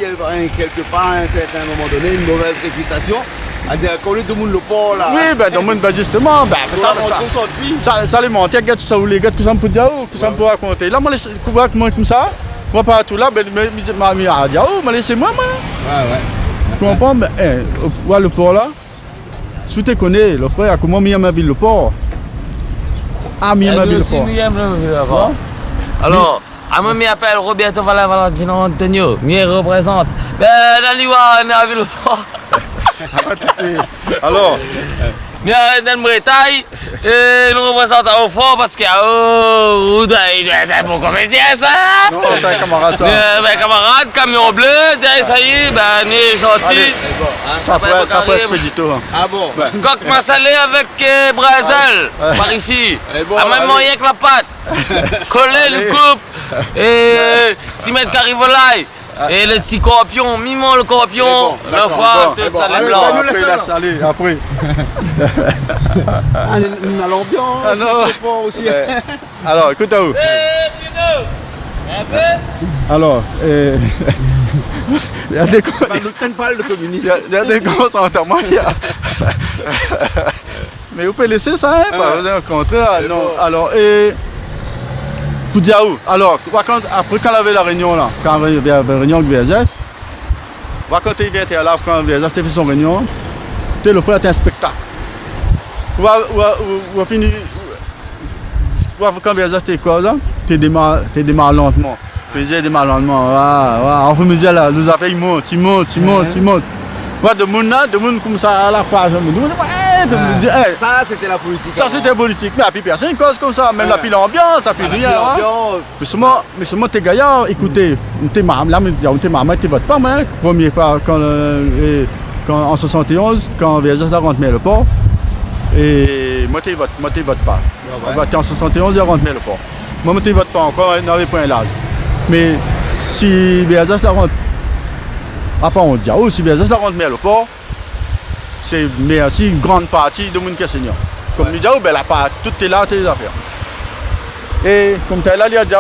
quelque part à un certain moment donné une mauvaise réputation. C'est-à-dire qu'on lui demande le port là. Oui, ben dans le monde, justement, ça les monte, il y a tout ça où les gars, tout ça me peut dire, tout ça me peut raconter. Là, moi, moi comme ça, moi pas tout là, ben, mais à dire, mais laissez-moi, moi. Tu comprends, mais le port là, si tu connais, le frère, comment mis à ma ville le port? Ah, mis à ma ville le port. Alors, à moi, je m'appelle Roberto Valentino Antonio, je représente. Ben, dans l'Iwa, on a vu le port. Alors, nous dans le Bretagne, nous représentons au fort parce que il doit être un bon comédien ça. Non, c'est un camarade ça. Camarade, camion bleu, ça y est, on est gentil. Ça fait expédito. Ah bon? Coq massalé avec brazel, par ici. À même moyen que la pâte. Coller le coupe et 6 mètres carrés volaille. Et le petit corpion, mimons le corpion, le foie, tout ça les blancs. Après. On a l'ambiance, le port aussi. Alors, écoute à vous. Alors, il y a des il y a des grosses enterrements. Mais vous pouvez laisser ça, hein, au contraire. Alors, pour dire où? Alors, après quand on avait la réunion là, quand on avait la réunion avec VSS, quand il vient là, quand VSS fait son réunion, tu le frère un spectacle. Ou fini, quand VSS était quoi ça, tu démarres lentement. Tu démarres lentement, on fait musique là, nous affaires ils montent. De monde comme ça à la page, ça c'était la politique. Ça c'était politique, mais puis personne cause comme ça, même la pile ambiance, ça fait rien. Mais seulement t'es gaillard, écoutez, t'es maman, t'es votre pas, hein. Première fois quand en 71, quand VSS rentre le port, et moi t'es votre pas. En 71, il rentre le port. Moi t'es votre pas encore, on n'avait pas un large. Mais si VSS la rentre, après on dit, si VSS la rentre le port, c'est aussi une grande partie de mon Seigneur. Comme il dit, tout est là, tes affaires. Et comme tu es là, il y a des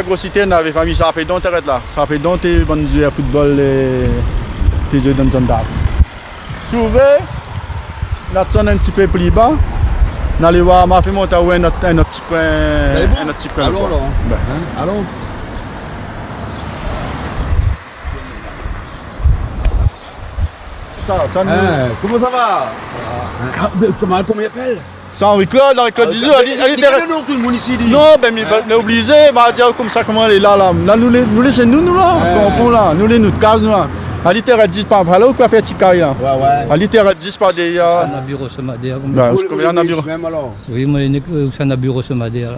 grosses cités, on avait famille, ça fait donc t'arrêtes là. Ça fait donc tes bonnes jeux à football et tes jeux dans ton dame. Souvent, là, tu un petit peu plus bas. On allait voir, on a fait monter un autre petit point. Un autre petit point. Allons. Comment ça va? Comment il appelle? C'est Henri-Claude disait, elle était... Non, ben, il est obligé, il m'a dit comme ça, comment elle est là. Là, nous laissez nous là, comprends là, nous les nous cases, nous là. À l'itère 10 par là ou quoi faire Tikaï là? Ouais, ouais. À l'itère 10 par des. Ça n'a bureau ce madère. Combien on a bureau? Même alors. Oui, moi, ça n'a bureau ce madère.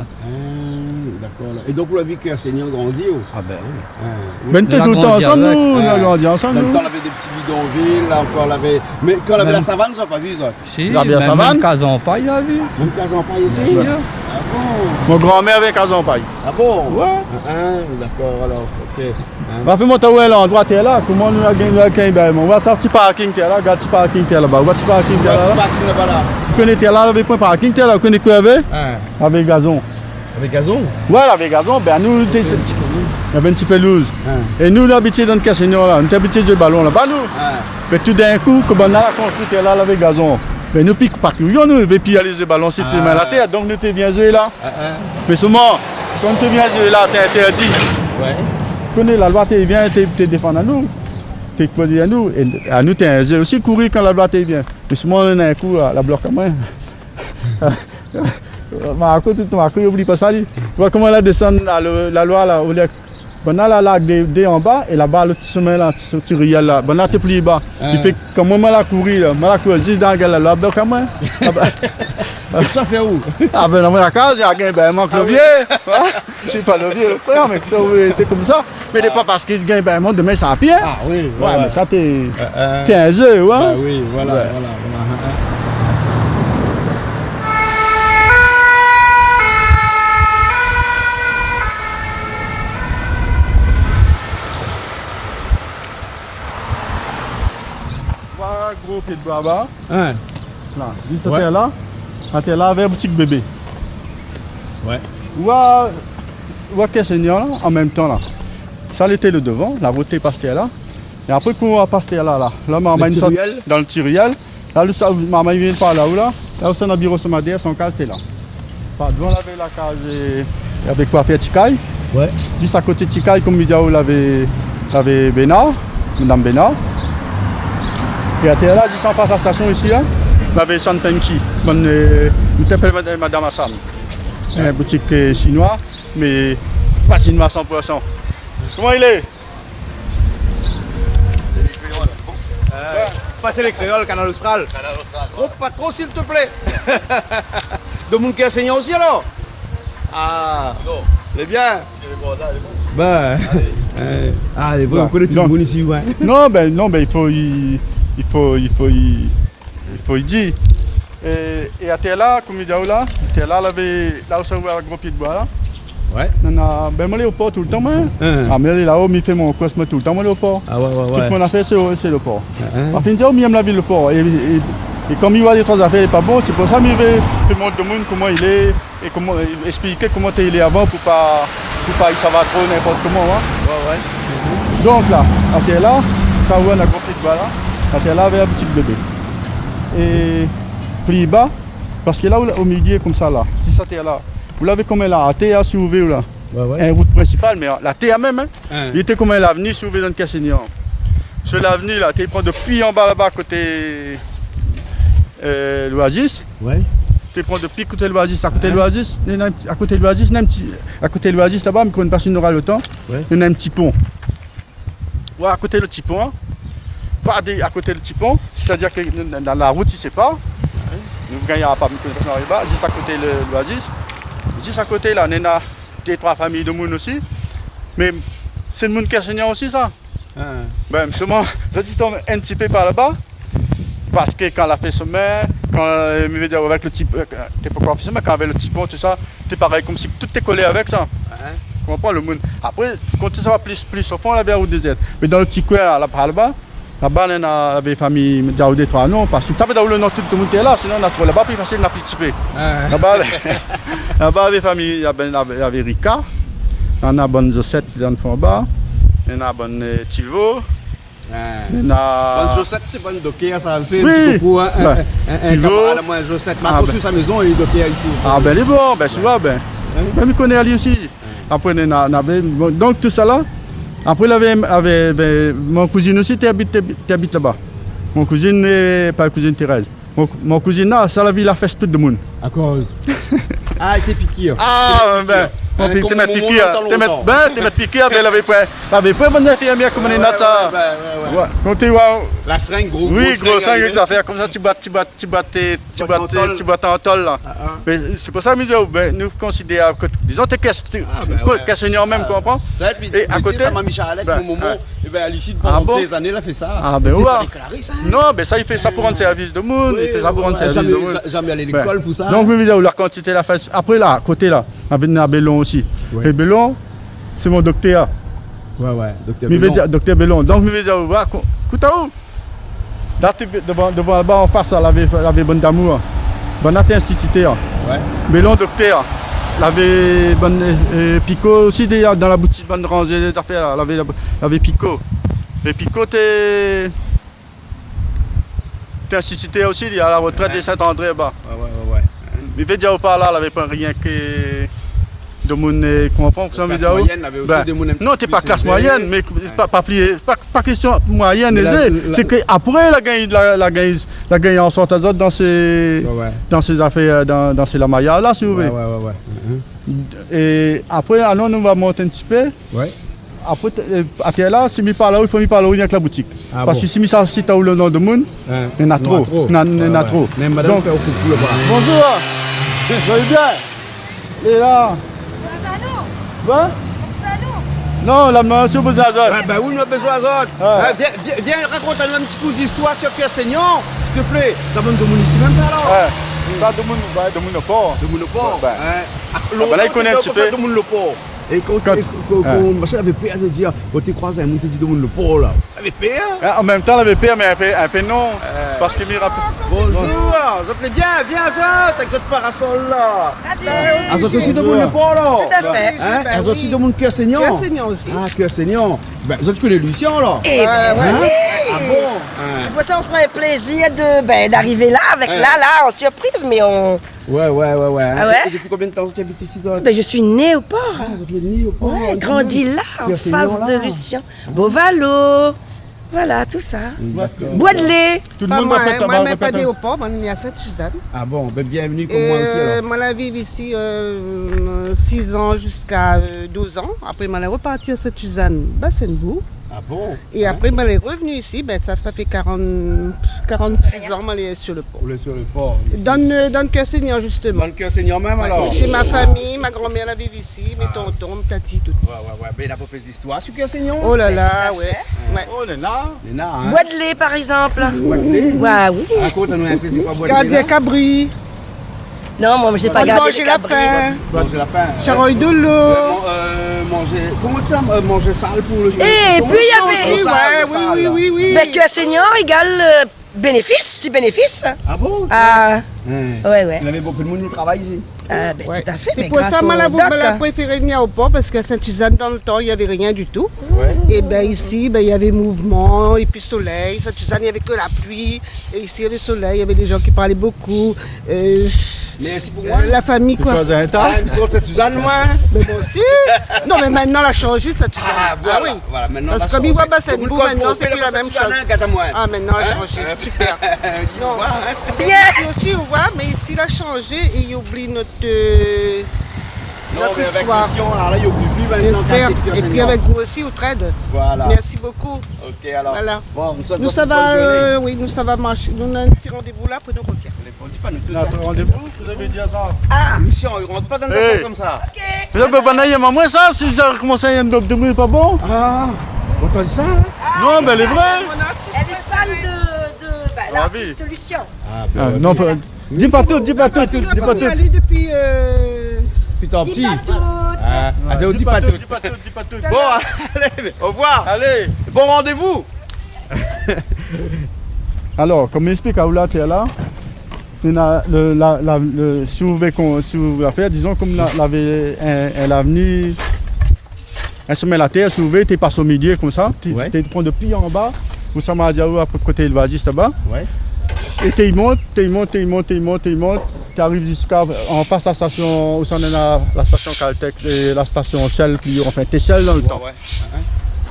D'accord. Et donc, vous l'avez vu que Seigneur grandit ou? Ah ben oui. Ben, tout le temps ensemble, nous, on a grandi Dans ensemble. le temps, on avait des petits bidonvilles, là encore, on avait. Mais quand on avait la savane, ça n'a pas vu ça. Si, La bière savane. même Casampa, il a vu. Même Casampaille aussi. Oui. Ah bon? Mon grand-mère avec Casampaille. Ah bon? Ouais. D'accord, alors, ok. Va faire monter où est l'endroit, t'es là, comment nous a gagné le ben, on va sortir parking, t'es là, regarde le parking, t'es là-bas. On va sortir parking, t'es là. Vous connaissez, t'es là, avec point parking, t'es là, vous connaissez quoi avec? Avec gazon. Avec gazon? Ouais, avec gazon, ben nous, il y avait une petite pelouse. Et nous, on habitait dans le Cassignon, là, on était habités du ballon là-bas, nous. Mais tout d'un coup, comme on a construit, t'es là, avec gazon. Mais nous, pique pas nous, et puis aller le ballon, c'était mal à la terre, donc nous, t'es bien joué là. Mais seulement, quand tu viens jouer là, t'es interdit. Ouais. Tu connais la loi, tu viens, tu défends à nous. Tu es à nous. Et à nous, tu es aussi courir quand la loi te vient. Mais seulement, on a un coup, la bloque à moi. Marco, n'oublie pas ça. Tu vois comment elle descend la loi là, au lieu. Bon, là, là, des en bas, et là-bas, le petit chemin là, sur le riel là. Bon, là, tu es plus bas. Il fait comme moi, je courir, juste dans la bloque à moi. Et ça fait où? Ah ben dans la case, il y a un manque levier. C'est pas levier le frère, mais ça était comme ça. Mais c'est pas parce qu'il gagne un manque demain c'est à pied. Ah oui, ouais, mais ça t'es un jeu, ouais. Ah oui, voilà. Voilà, gros pied de baba. Hein? Là, dis ça t'es là. La terre là avec un petit bébé. Ouais. Ou qu'est Seigneur là, en même temps là. Ça l'était le devant, la route est passée là. Et après qu'on va passer là, maman une sorte dans le Tiriel. Là, maman vient par là où là. Là où c'est dans le bureau sommaire, son case était là. Par devant là, la case avec quoi faire Tikaï. Ouais. Juste à côté de Tikaï, comme il dit, il avait Bénard, Madame Bénard. Et à terre là, juste en face de la station ici là. Il y avait San Penki, une t'appelle Madame Assam. Une boutique chinoise, mais pas chinois 100%. Comment il est? Pas télécréole, Canal Austral. Oh, patron, s'il te plaît. De mon qui enseignant aussi alors? Ah, non. C'est bien. Ben. Ah, les vrais, on connaît tout le monde ici, ouais. Non, ben il faut y dire. Et à terre là, comme il dit là, là où ça ouvert un gros pied de bois là. Ouais. Ben moi, je vais au port tout le temps, moi. Ah, mais là-haut, je fais mon cosme tout le temps, moi, je vais au port. Ah, ouais. Tout mon affaire, c'est le port. En fin de compte, j'aime la ville, le port. Et comme il voit les trois affaires, il n'est pas bon, c'est pour ça que je vais montrer au monde comment il est et comment expliquer comment il est avant pour pas ça va trop n'importe comment. Hein. Ouais. Donc là, à terre là, ça ouvre un gros pied de bois là. À terre là, avec un petit bébé. Et plus bas, parce que là, au milieu, comme ça là, si ça terre là. Vous l'avez comme elle a, la terre si vous voulez là. Une route principale, mais la terre même, il était comme l'avenue si vous voulez dans le Cassignon. Sur l'avenue là, tu prends depuis en bas là-bas côté l'Oasis. Ouais. Tu prends depuis côté l'Oasis, à côté de l'Oasis, à côté de l'Oasis, à côté de l'Oasis là-bas, mais quand une personne aura le temps, il y a un petit pont. Ouais, à côté du petit pont, pas à côté du petit pont, c'est-à-dire que dans la route, il ne sait pas. Nous ne gagnons pas, mais juste à côté de l'Oasis. Juste à côté, là, on a des trois familles de monde aussi. Mais c'est le monde qui est enseignant aussi, ça. Ben, seulement, je dis un petit peu par là-bas. Parce que quand on a fait sommet, quand avec le petit t'es pas encore fait sommet, quand on avait le petit pont, tout ça, c'est pareil, comme si tout est collé avec ça. Tu comprends le monde. Après, quand ça va plus au fond, là, vers le désert. Mais dans le petit coin, là-bas, là-bas, on avait des familles des trois noms, parce que ça veut dire le nom tout le monde est là, sinon on a trop là-bas, plus facile, on a plus typé. Là-bas, les familles, il y avait Rika, on a bonne Josette dans le fond bas, on a bonne Thibaut, on a. Bonne Josette, c'est bonne docker, ça fait oui. Un petit coucou, un camarade à moi, Josette, m'a construit sa maison et il docker ici. Ah ben, il est bon, ben, souvent, ben. Même il connaît Ali aussi. Après, on avait. Donc, tout ça là. Après, il avait mon cousine aussi, tu habites là-bas. Mon cousine, pas la cousine Thérèse. Mon cousine là, ça la vie la fête tout le monde. À cause. Ah, il était piqué. Ah, ben, Puis tu mets comme piqué, tu mets piqué, mais elle avait pas bonne infirmière comme on est note ça. Ouais. Quand tu vois. La seringue, gros. Oui, gros seringue, ça fait comme ça, tu bois en tol là. Mais c'est pour ça, nous considérons que, disons, tu es questionnaire même, tu comprends? Et à côté. Ça m'a mis Charlotte au moment, à l'issue de pendant des années, il a fait ça. Ah, ben ouais. Non, mais ça, il fait ça pour rendre service de monde. Il fait ça pour rendre service de monde. Jamais allé à l'école pour ça. Donc, je me disais, la quantité, la face. Après, là, à côté, là, avec à Bellon aussi. Et Bellon, c'est mon docteur. Ouais, docteur Bellon. Docteur Bellon. Donc, je me disais, écoute, où? Là, devant là-bas, en face, là, avait bonne d'amour. Bonne instituteur. Ouais. Bellon, docteur. L'avait bonne Picot aussi dans la boutique bonne rangée d'affaires là, l'avait Picot. Et Picot t'es instituteur aussi, il est à la retraite de Saint-André bas. Ouais. Il fait déjà au par là, il avait pas rien que de mon comprend ça me dit non, t'es pas classe moyenne, mais pas question moyenne aisée, c'est que après la gagne en sorte dans ses affaires dans ses lamaya là si vous voulez. Ouais. Et après alors on va monter un petit peu. Ouais. Après à terre là, si mi par là, il faut mi par là avec la boutique. Parce que si mi ça si tu as le nom de monde, il y en a trop. Il y en a trop. Donc bonjour. Joyeux bien. Et là. Quoi? Non, la monsieur Bouzazot. Bah oui, on a besoin d'autres. Viens, raconte-nous un petit coup d'histoire sur Cœur Seigneur, s'il te plaît. Ça va me demander ici même ça alors? Ça demande le port. De mon port. Là, il connaît un petit peu. De mon port. Et quand machin avait peur de dire, quand tu croises un monde, tu dis de mon port là. Avait peur? En même temps, il avait peur, mais un peu non. Parce que bonjour, vous appelez bien, viens ça, avec votre parasol là. Vous êtes aussi de mon port là? Tout à fait. Vous êtes aussi de mon Cœur Seigneur? Cœur Seigneur aussi. Ah, Cœur Seigneur. Vous êtes que les Lucien là? Eh ben oui. Ah bon? C'est pour ça qu'on prend plaisir d'arriver là, avec là, en surprise, mais on... Ouais. Ah ouais? Et depuis combien de temps tu habites ici toi? Ben, je suis née au port. Ah, vous êtes née au port? Ouais, grandi là, en face de Lucien. Beauvalo. Voilà, tout ça. Bois de lait. tout le monde moi, répète je suis pas née au port, moi, je suis née à Sainte-Suzanne. Ah bon, ben bienvenue comme moi aussi alors. Moi, je vis ici 6 ans jusqu'à 12 ans. Après, je suis reparti à Sainte-Suzanne, Bassenbourg. Ah bon? Et après, je suis revenu ici, ça fait 46 ans que je suis sur le port. Vous êtes sur le port. Dans le Cœur Seigneur, justement. Dans le Cœur Seigneur même alors? Chez ma famille, ma grand-mère la vit ici, mes tontons, mes tatis, tout. Ouais, ben il n'a pas fait d'histoire sur Cœur Seigneur? Oh là là, ouais. Oh, les là. Bois de lait, par exemple. Bois de lait? Ouais, oui. Raconte-nous un peu, c'est pas bois de lait? Gardien cabri, Non, moi, j'ai pas gardé manger les cabris. lapin, Manger lapin. charogne de l'eau. Manger. Comment ça, manger sale pour le. Et puis, il y avait... Oui. Ben, Cœur Seigneur égale bénéfice, petit bénéfice. Ah bon? Ah, ouais. Il y avait beaucoup de monde qui travaille ici. Ah, ben, Ouais. tout à fait. C'est mais pour grâce ça que au doc, je préféré venir au port parce qu'à Sainte-Suzanne, dans le temps, il n'y avait rien du tout. Et bien ici, il y avait mouvement et puis soleil. Sainte-Suzanne, il n'y avait que la pluie. Et ici, il y avait soleil, il y avait des gens qui parlaient beaucoup. Merci pour moi. La famille, quoi. Ils sont de Sainte-Suzanne, moi. Mais moi aussi. Non, mais maintenant, elle a changé de Sainte-Suzanne. Ah, voilà. oui. Voilà, maintenant. Parce que comme il voit Bassenbourg, maintenant, c'est plus la même chose. Ah, maintenant, elle a changé. Super. Non. Bien. Ici aussi, on voit, mais ici, il a changé et il oublie notre histoire. Alors là, il y a plus maintenant. J'espère. Et puis avec vous aussi au trade. Voilà. Merci beaucoup. Ok, alors. Voilà. Bon, Nous, ça va, oui, nous, ça va marcher. Nous, on a un petit rendez-vous là, après nous revient. On dit pas nous tous. Notre rendez-vous, vous avez dit ça. Lucien, on rentre pas dans le Hey. comme ça. Vous avez pas naïe, moi ça, si vous avez commencé à y avoir de bruit, pas bon? Ah, on entend ça, hein? Non, mais elle est vraie. Elle est fan de l'artiste Lucien. Non, dis pas tout. On est allé depuis... Putain, petit. Pas Attends, dis pas tout. Dis pas tout. Bon, allez, au revoir. Allez. Bon rendez-vous. Alors, comme j'explique à Oula, tu es là. Si vous voulez faire, disons comme elle a venu un sommet la terre, si vous voulez, tu passes au milieu comme ça, tu prends de pied en bas, vous sommes à Diaou, à côté de l'Oasis là-bas. Ouais. Et tu montes, tu arrives jusqu'à en face de la station, où on a la station Caltech et la station Shell, enfin t'es Shell dans le temps. Ouais.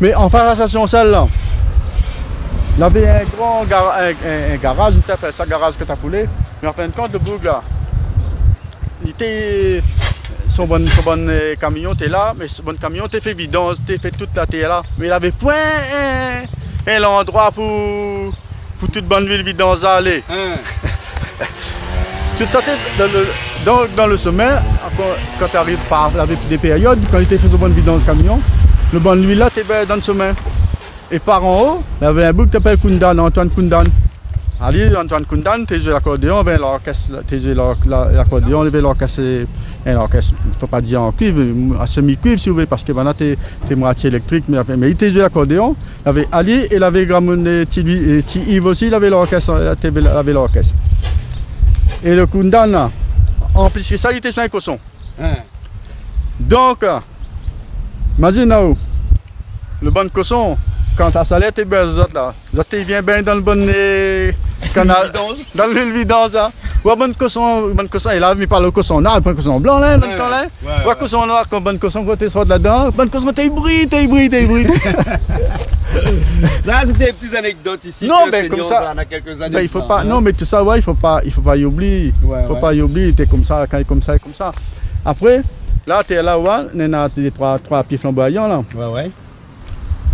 Mais en face de la station Shell là, il y avait un grand garage, ou tu appelles ça garage que tu as coulé, mais en fin de compte, le boug là, son bon camion, t'es là, mais son bon camion, t'es fait vidange, t'es fait toute la terre là. Mais il avait point un endroit pour toute bonne ville vidange à aller. Tu te sentais dans le sommet, quand tu arrives par des périodes, quand il était fait de bonne vidange camion, le bon nuit là, t'es dans le sommet. Et par en haut, il y avait un bout qui s'appelle Kundan, Antoine Kundan. Allez, Antoine Kundan, tu joué l'accordéon, ben l'orchestre, tu joué l'accordéon, il avait l'orchestre, il ne faut pas dire en cuivre, à semi-cuivre si vous voulez, parce que maintenant tu es moitié électrique, mais il était joué l'accordéon, il avait Ali, il avait Gramon et Yves aussi, il avait l'orchestre. Et le Kundan, en plus de ça, il était sur un cosson. Donc, imagine le bon cosson. Quand ta salette est belle, là, tu viens bien dans le bon canal, dans le vidange, là. Ou bon cosson, il a mis par le cosson noir, bon cosson blanc, là, dans le temps, là. Ou cosson noir, comme bon cosson, quand tu sors là-dedans, bon cosson, t'es brille. Là, c'était des petites anecdotes ici. Non, mais comme ça, on a quelques années. Ben, il faut pas, non, mais tout ça, ouais, il faut pas y oublier. Pas y oublier, t'es comme ça, quand il est comme ça. Après, là, t'es là, ouais, on a des trois pieds flamboyants, là. Ouais.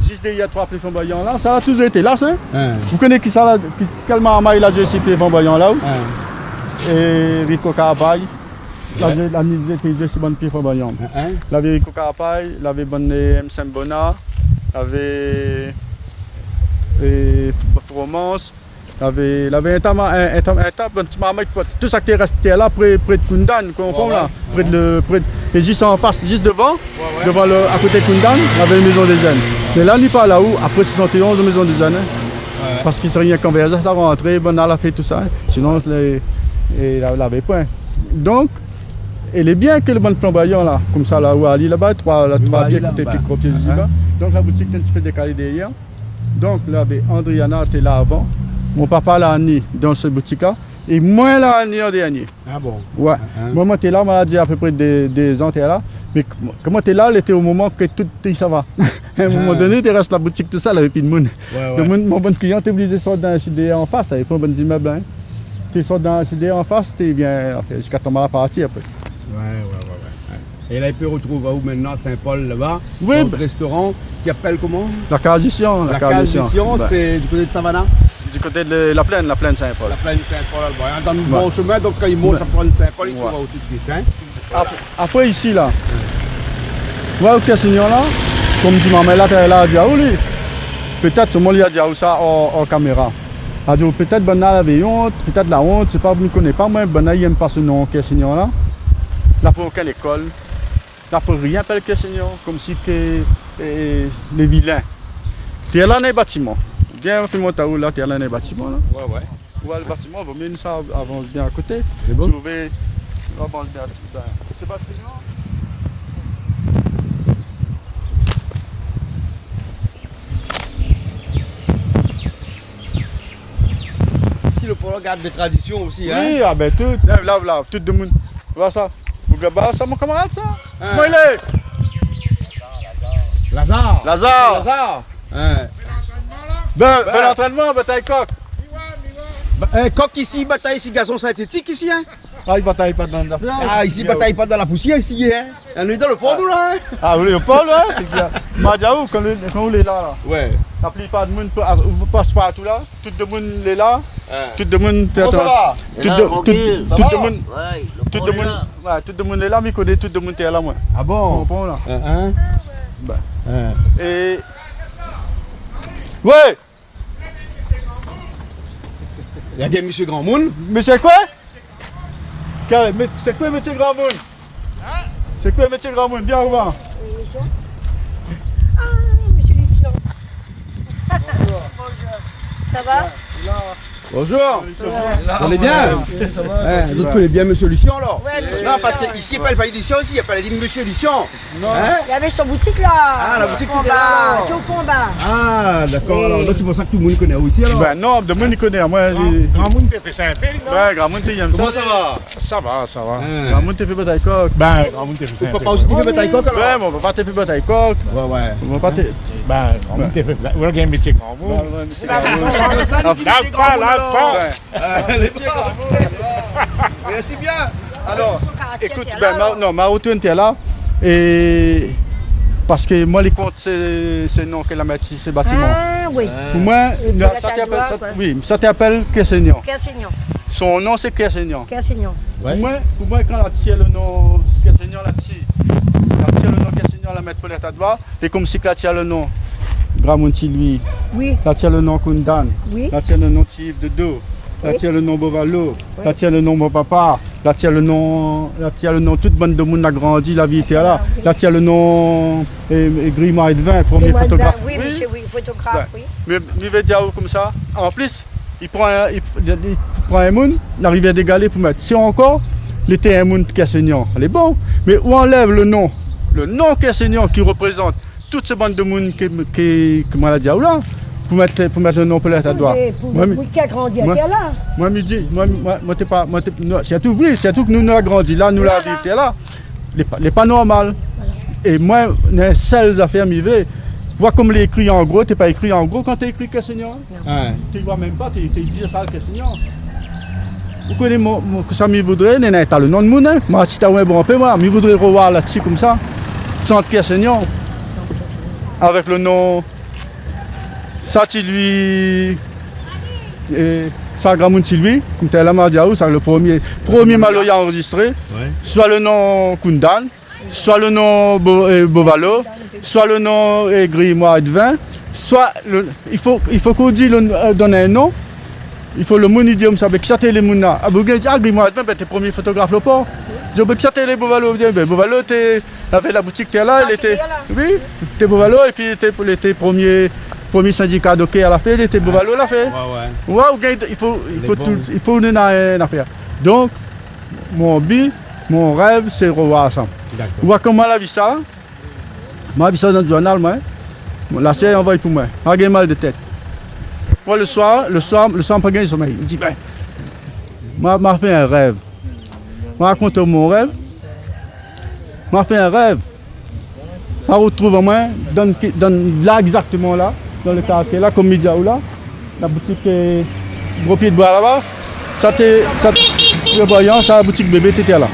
Juste il y a 3 pieds flamboyants là, ça a toujours été là, ça. Vous connaissez qui ça là, quel maman il a joué ces pieds flamboyants là? Et Rico Carapaille, la j'ai ces bonnes pieds flamboyants. Il avait Rico Carapaille, il avait bonne M. Sembona, il avait Romance, il avait un petit maman, tout ça qui est resté là près de Kundan, comprends là, et juste en face, juste devant à côté de Kundan, il y avait une maison des jeunes. Mais là, il n'est pas là-haut, après 71 de maison des jeunes. Parce qu'il ne s'est rien conversé, ça rentrait, bon, elle a fait tout ça. Sinon, il n'avait point. Donc, il est bien que le bon flamboyant là, comme ça là où Ali là-bas, 3 pieds côté puis 3 pieds là-bas. Donc la boutique est un petit peu décalée derrière. Donc là, Andriana était là avant. Mon papa l'a amené dans cette boutique-là. Et moi, l'a amené en dernier. Ah bon? Ouais. Moi, tu es là, m'a dit à peu près des ans, tu es là. Mais comment tu es là, était au moment que tout ça va. À un moment donné, tu restes la boutique, tout ça, il n'y avait plus de monde. Donc, mon bon client, tu es obligé de sortir dans un CDR en face, ça n'est pas un bon immeuble. Hein. Tu sors dans un CDR en face, tu viens jusqu'à ton mal à partir après. Ouais. Et là, il peut retrouver où maintenant, Saint-Paul, là-bas, oui, dans le restaurant qui appelle comment? La Casition. La Casition, c'est du côté de Savannah? Du côté de la plaine Saint-Paul. La plaine Saint-Paul, dans le bon chemin, donc quand il monte à la plaine Saint-Paul, il trouve tout de suite. Hein? Après, ici, là, tu vois, au Cassignon, là, comme dit maman, là, tu es là à Diaouli. Peut-être, tout le monde y a dit ça en caméra. Peut-être Bonnal avait honte, peut-être la honte, c'est pas, je ne connais pas, moi, Bonnal, il n'aime pas ce nom au Cassignon, là. Là, pour aucune école. Là, pour rien, pas le Cassignon, comme si que les vilains. Tu es là dans les bâtiments. Viens, fais-moi ta roue là, tu es là dans les bâtiments, là. Ouais. Ouais, le bâtiment, on va mettre ça, avance bien à côté. C'est bon? Tu veux, avance bien à côté. Ce bâtiment. Ici, le polo garde des traditions aussi, hein? Oui, ben tout, là, tout le monde. Voilà ça. Vous gardez ça, mon camarade, ça? Moi, il est. Lazare. Ben, l'entraînement, bataille coq. Coq ici, bataille ici, gazon synthétique ici, hein? Ah, il bataille pas dans la poussière. Ah, ici, bataille pas dans la poussière, ici, hein? On est dans le port, là, hein? Ah, oui, le port, là? Madiaou, quand on est là. Ouais. La plupart du monde passe partout là. Tout le monde est là. Tout le monde fait ça va? Tout le monde est là, mais connaît tout le monde est là, moi. Ah bon? Comprends là? Et. Ouais! Il y a bien monsieur Grand Monde. Mais c'est quoi? C'est quoi, monsieur Grand Monde? C'est quoi, monsieur Grand Monde? Viens, on va. Ah, monsieur Lucien. Bonjour. Ça va? Bonjour. On est bien? Vous connaissez bien monsieur Lucien alors? Ouais, monsieur Non, parce Lucien, qu'ici il n'y a pas le Lucien ici, il n'y a pas le monsieur Lucien. Non. Il y avait son boutique là. Ah, la boutique qui est là. Qui est au pont bas. Ah, d'accord. Alors, c'est pour ça que tout le monde connaît aussi alors? Ben non, tout le monde connaît. Moi, Grand Monde t'es fait sympa, non? Ben, Grand Monde t'es aime ça. Comment ça va? Ça va. Grand Monde t'es fait bataille coq. Ben, Grand Monde t'es fait Ton sympa. papa aussi t'es fait bataille coq alors? Ouais, mon papa t'es fait bataille coq. Ouais. Mon papa t'es. Ben, Grand Monde t'es fait. Où est-ce qu'il y a un métier Grand Monde? Lave pas. Merci bien. Alors, écoute, ma retourne était là. Et parce que moi, les comptes, c'est non qu'elle a mis ces bâtiments. Ah oui. Pour moi, ça t'appelle Kessignon. Kessignon. Son nom, c'est Kessignon. Kessignon. Ouais. Pour moi, quand on tire le nom Kessignon là-dessus, on tire le nom Kessignon, la mettre pour l'état de droit, et comme si on tire le nom Gramonti, lui, oui. On tire le nom Kundan, oui. On tire le nom Tiv de Do, on tire le nom Bovalo, on tire le nom Mon Papa, on tire le nom toute bande de monde a grandi, la vie était là, on tire le nom Grimoire Edvin, premier photographe. Oui, monsieur, oui, photographe, oui. Mais il veut dire comme ça, en plus, il prend un monde, il arrive à dégaler pour mettre. Si encore, il était un monde Kessignon, elle est bon, mais où enlève le nom Kessignon qui représente toutes ces bandes de monde qui moi l'a dit là, pour mettre le nom pour l'état de droit. Pour qui a grandi à là. Moi me dis, moi t'es pas, c'est tout que nous avons grandi là, nous la vie là, les pas normal. Et moi, les seules affaires m'y vais. Vois comme les écrits en gros, t'es pas écrit en gros quand t'es écrit Kessignon. Tu vois même pas, t'es dit ça le Kessignon. Vous connaissez que ça m'y voudrait, t'as le nom de mon, moi si t'as un bon peu, moi, m'y voudrais revoir là-dessus comme ça, Centre Kessignon, avec le nom, ça tu lui, ça Gramonti lui, comme t'es là Mardiaou, c'est le premier maloya enregistré, soit le nom Kundan, soit le nom Bovalo, soit le nom Grimoire Edvin, soit il faut qu'on dise donne un nom. Il faut le monde dire ça, que c'était les mouna. Ah, Grimoire Edvin, t'es premier photographe le port. Je veux que c'était les Bovalo. Bovalo, avait la boutique là, il était. Oui, t'es Bovalo et puis t'es premier syndicat d'hockey à la fin, il était Bovalo la fait. Ouais, il faut une affaire. Donc, mon rêve, c'est revoir ça. Voir comment la vie ça. Moi, je dans le journal, moi. La série envoie pour moi. J'ai mal de tête. Moi, le soir, pas gagner sommeil. Il me dit, moi, fait un rêve. Moi, raconte mon rêve. Moi, fait un rêve. Moi, retrouve moi, là, exactement là, dans le quartier là, comme Midiaou là, la boutique Gros Pied de Bois là-bas. Le voyant, ça, la boutique bébé, t'étais là.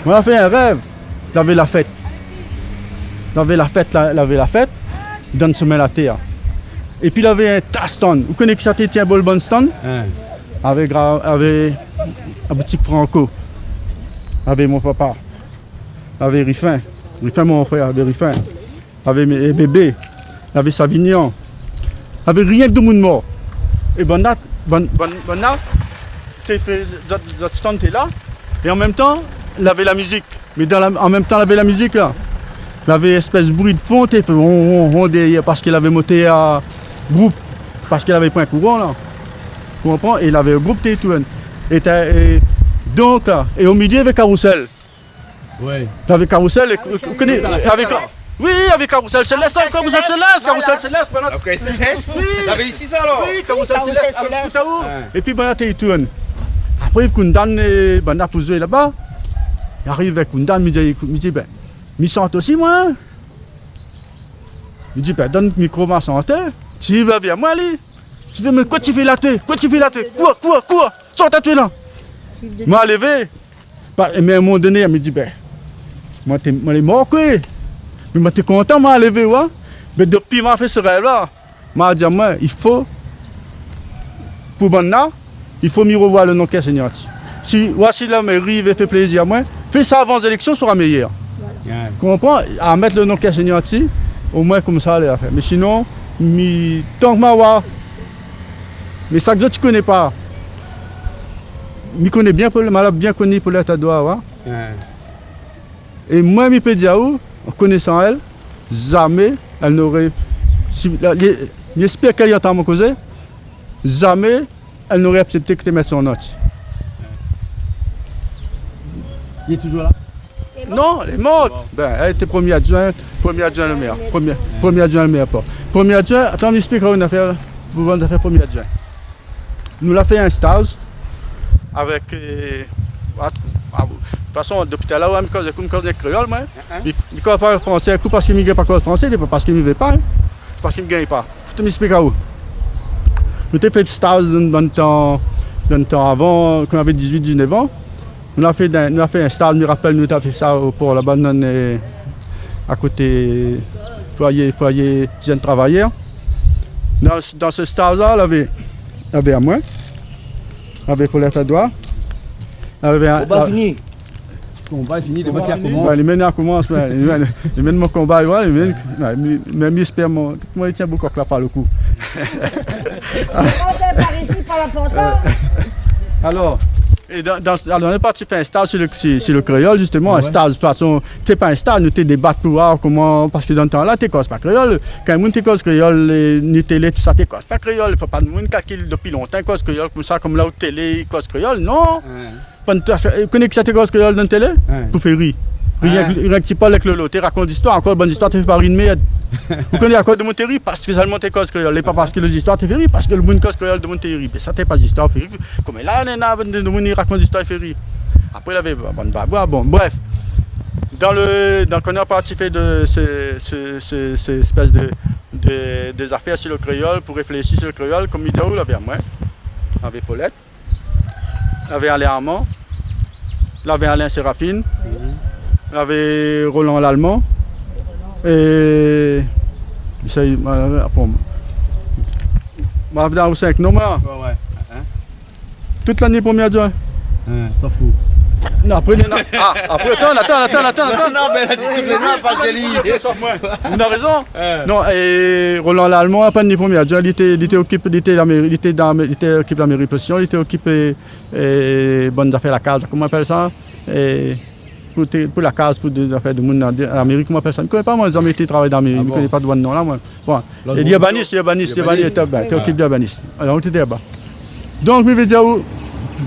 Moi, fait un rêve. J'avais la fête. J'avais la fête, dans le sommet de la terre. Et puis il avait un taston. Vous connaissez que ça était un Bolbon stand? Avec la boutique Franco. Avec mon papa. Avec Riffin. Riffin, mon frère, avec Riffin. Avec mes bébés. Avec Savignon. Avec rien de monde mort. Et Bonat, t'es fait, le stand est là. Et en même temps, il avait la musique. Mais en même temps, il avait la musique là. Il avait une espèce de bruit de fond, il fait parce qu'il avait monté à groupe, parce qu'il avait pris un courant là. Tu comprends? Et il avait un groupe Tétouen. Et donc là, et au midi, il y avait Carousel. Oui. Il y avait Carousel, vous connaissez? Oui, avec Carousel Céleste, Carousel Céleste. Après Céleste? Oui. Il avait ici ça alors? Oui, Carousel Céleste. Et puis, ben, Tétouen. Après, Kundan, ben, a posé là-bas. Il arrive avec Kundan, il me dit, ben, je sens aussi, moi. Il dit, ben, donne le micro, ma santé. Tu vas bien, moi, allez. Tu veux, mais quoi tu fais là, Cours. Sors ta là. Moi, levé. Mais à un moment donné, il me dit, ben, moi, t'es mort, quoi. Mais moi, t'es content, moi, levé, ouais. Mais depuis, moi, fait ce rêve-là. Moi, dit, moi, il faut, pour Bonna, il faut m'y revoir le nom Kessignon. Si voici là, mes rives fait plaisir à moi, fais ça avant les élections, sera meilleur. Tu comprends? À mettre le nom Kessignon, au moins comme ça, les affaires. Mais sinon, tant que moi, mais ça que tu connais pas. Je connais bien pour le malade, bien connu pour l'état de droit. Et moi, je peux dire, en connaissant elle, jamais elle n'aurait. J'espère qu'elle y entend mon cause. Jamais elle n'aurait accepté que tu mettes son note. Il est toujours là? Non, elle est morte. Ben, elle était premier adjoint le maire. Premier adjoint le maire. Premier adjoint, attends, je m'explique une affaire. Vous avez fait premier adjoint. Nous l'avons fait un stage avec. De toute façon, depuis là, je suis créole, moi. Je ne parle pas français, parce qu'il ne gagne pas français, pas parce qu'il ne veut pas. Parce qu'il ne gagne pas. Je m'explique où. Nous avons fait le stage dans le temps avant, quand on avait 18-19 ans. Nous avons fait un stage, je me rappelle, nous avons fait ça pour la banane à côté foyer jeunes travailleurs. Dans ce stage-là, il y avait à moi, il y avait Paulette Adouard, il y avait un... Combat fini. Combat fini, les matières commencent. Les meneurs commencent, les mènent mon combat, mais j'espère, moi, il tient beaucoup là par le coup. Par ici, par la porta. Alors, on est parti faire un stage sur le créole, justement, un stage, de toute façon, t'es pas un stage, nous t'es débattre pour voir comment, parce que dans le temps là, t'es cause pas créole, quand un monde t'es cause créole, ni télé, tout ça, t'es cause pas créole, il faut pas de monde qui depuis longtemps cause créole, comme ça, comme là où télé, cause créole, non. Vous connaissez que ça t'es cause créole dans la télé? Pour faire rire. Rien que tu parles avec le lot, tu racontes l'histoire, encore bonne histoire, tu fais pas rire de merde. Vous connaissez à quoi de Montéry? Parce que seulement t'es cause créole, et pas parce que les histoires te fait rire, parce que le monde cause créole de Montéry. Ça t'es pas d'histoire, fait rire. Comme là, on a de monde raconte l'histoire, il fait rire. Après, il avait bon, bref. Dans qu'on a parti fait de ces espèces des affaires sur le créole, pour réfléchir sur le créole, comme il était où, il avait moi, il avait Paulette, il avait Alain Armand, il avait Alain Séraphine. Il y avait Roland l'Allemand et ça y est, dans 5 non, toute l'année première juin. Ça fout. Non, après, attends. Non, mais elle a dit toutes les noms, pas qu'elle y. On a raison. Non, et Roland l'Allemand, à peine les premières juin, il était occupé de la mairie position, il était occupé de bonnes affaires la case, comment on appelle ça? Pour la case, pour des affaires de monde en Amérique, comment on appelle ça? Je ne connais pas, moi, les hommes qui travaillent dans l'Amérique, je ne connais pas de nom là, moi. Bon. Et l'urbaniste, était occupé d'urbaniste. Alors, on était là-bas. Donc, je veux dire,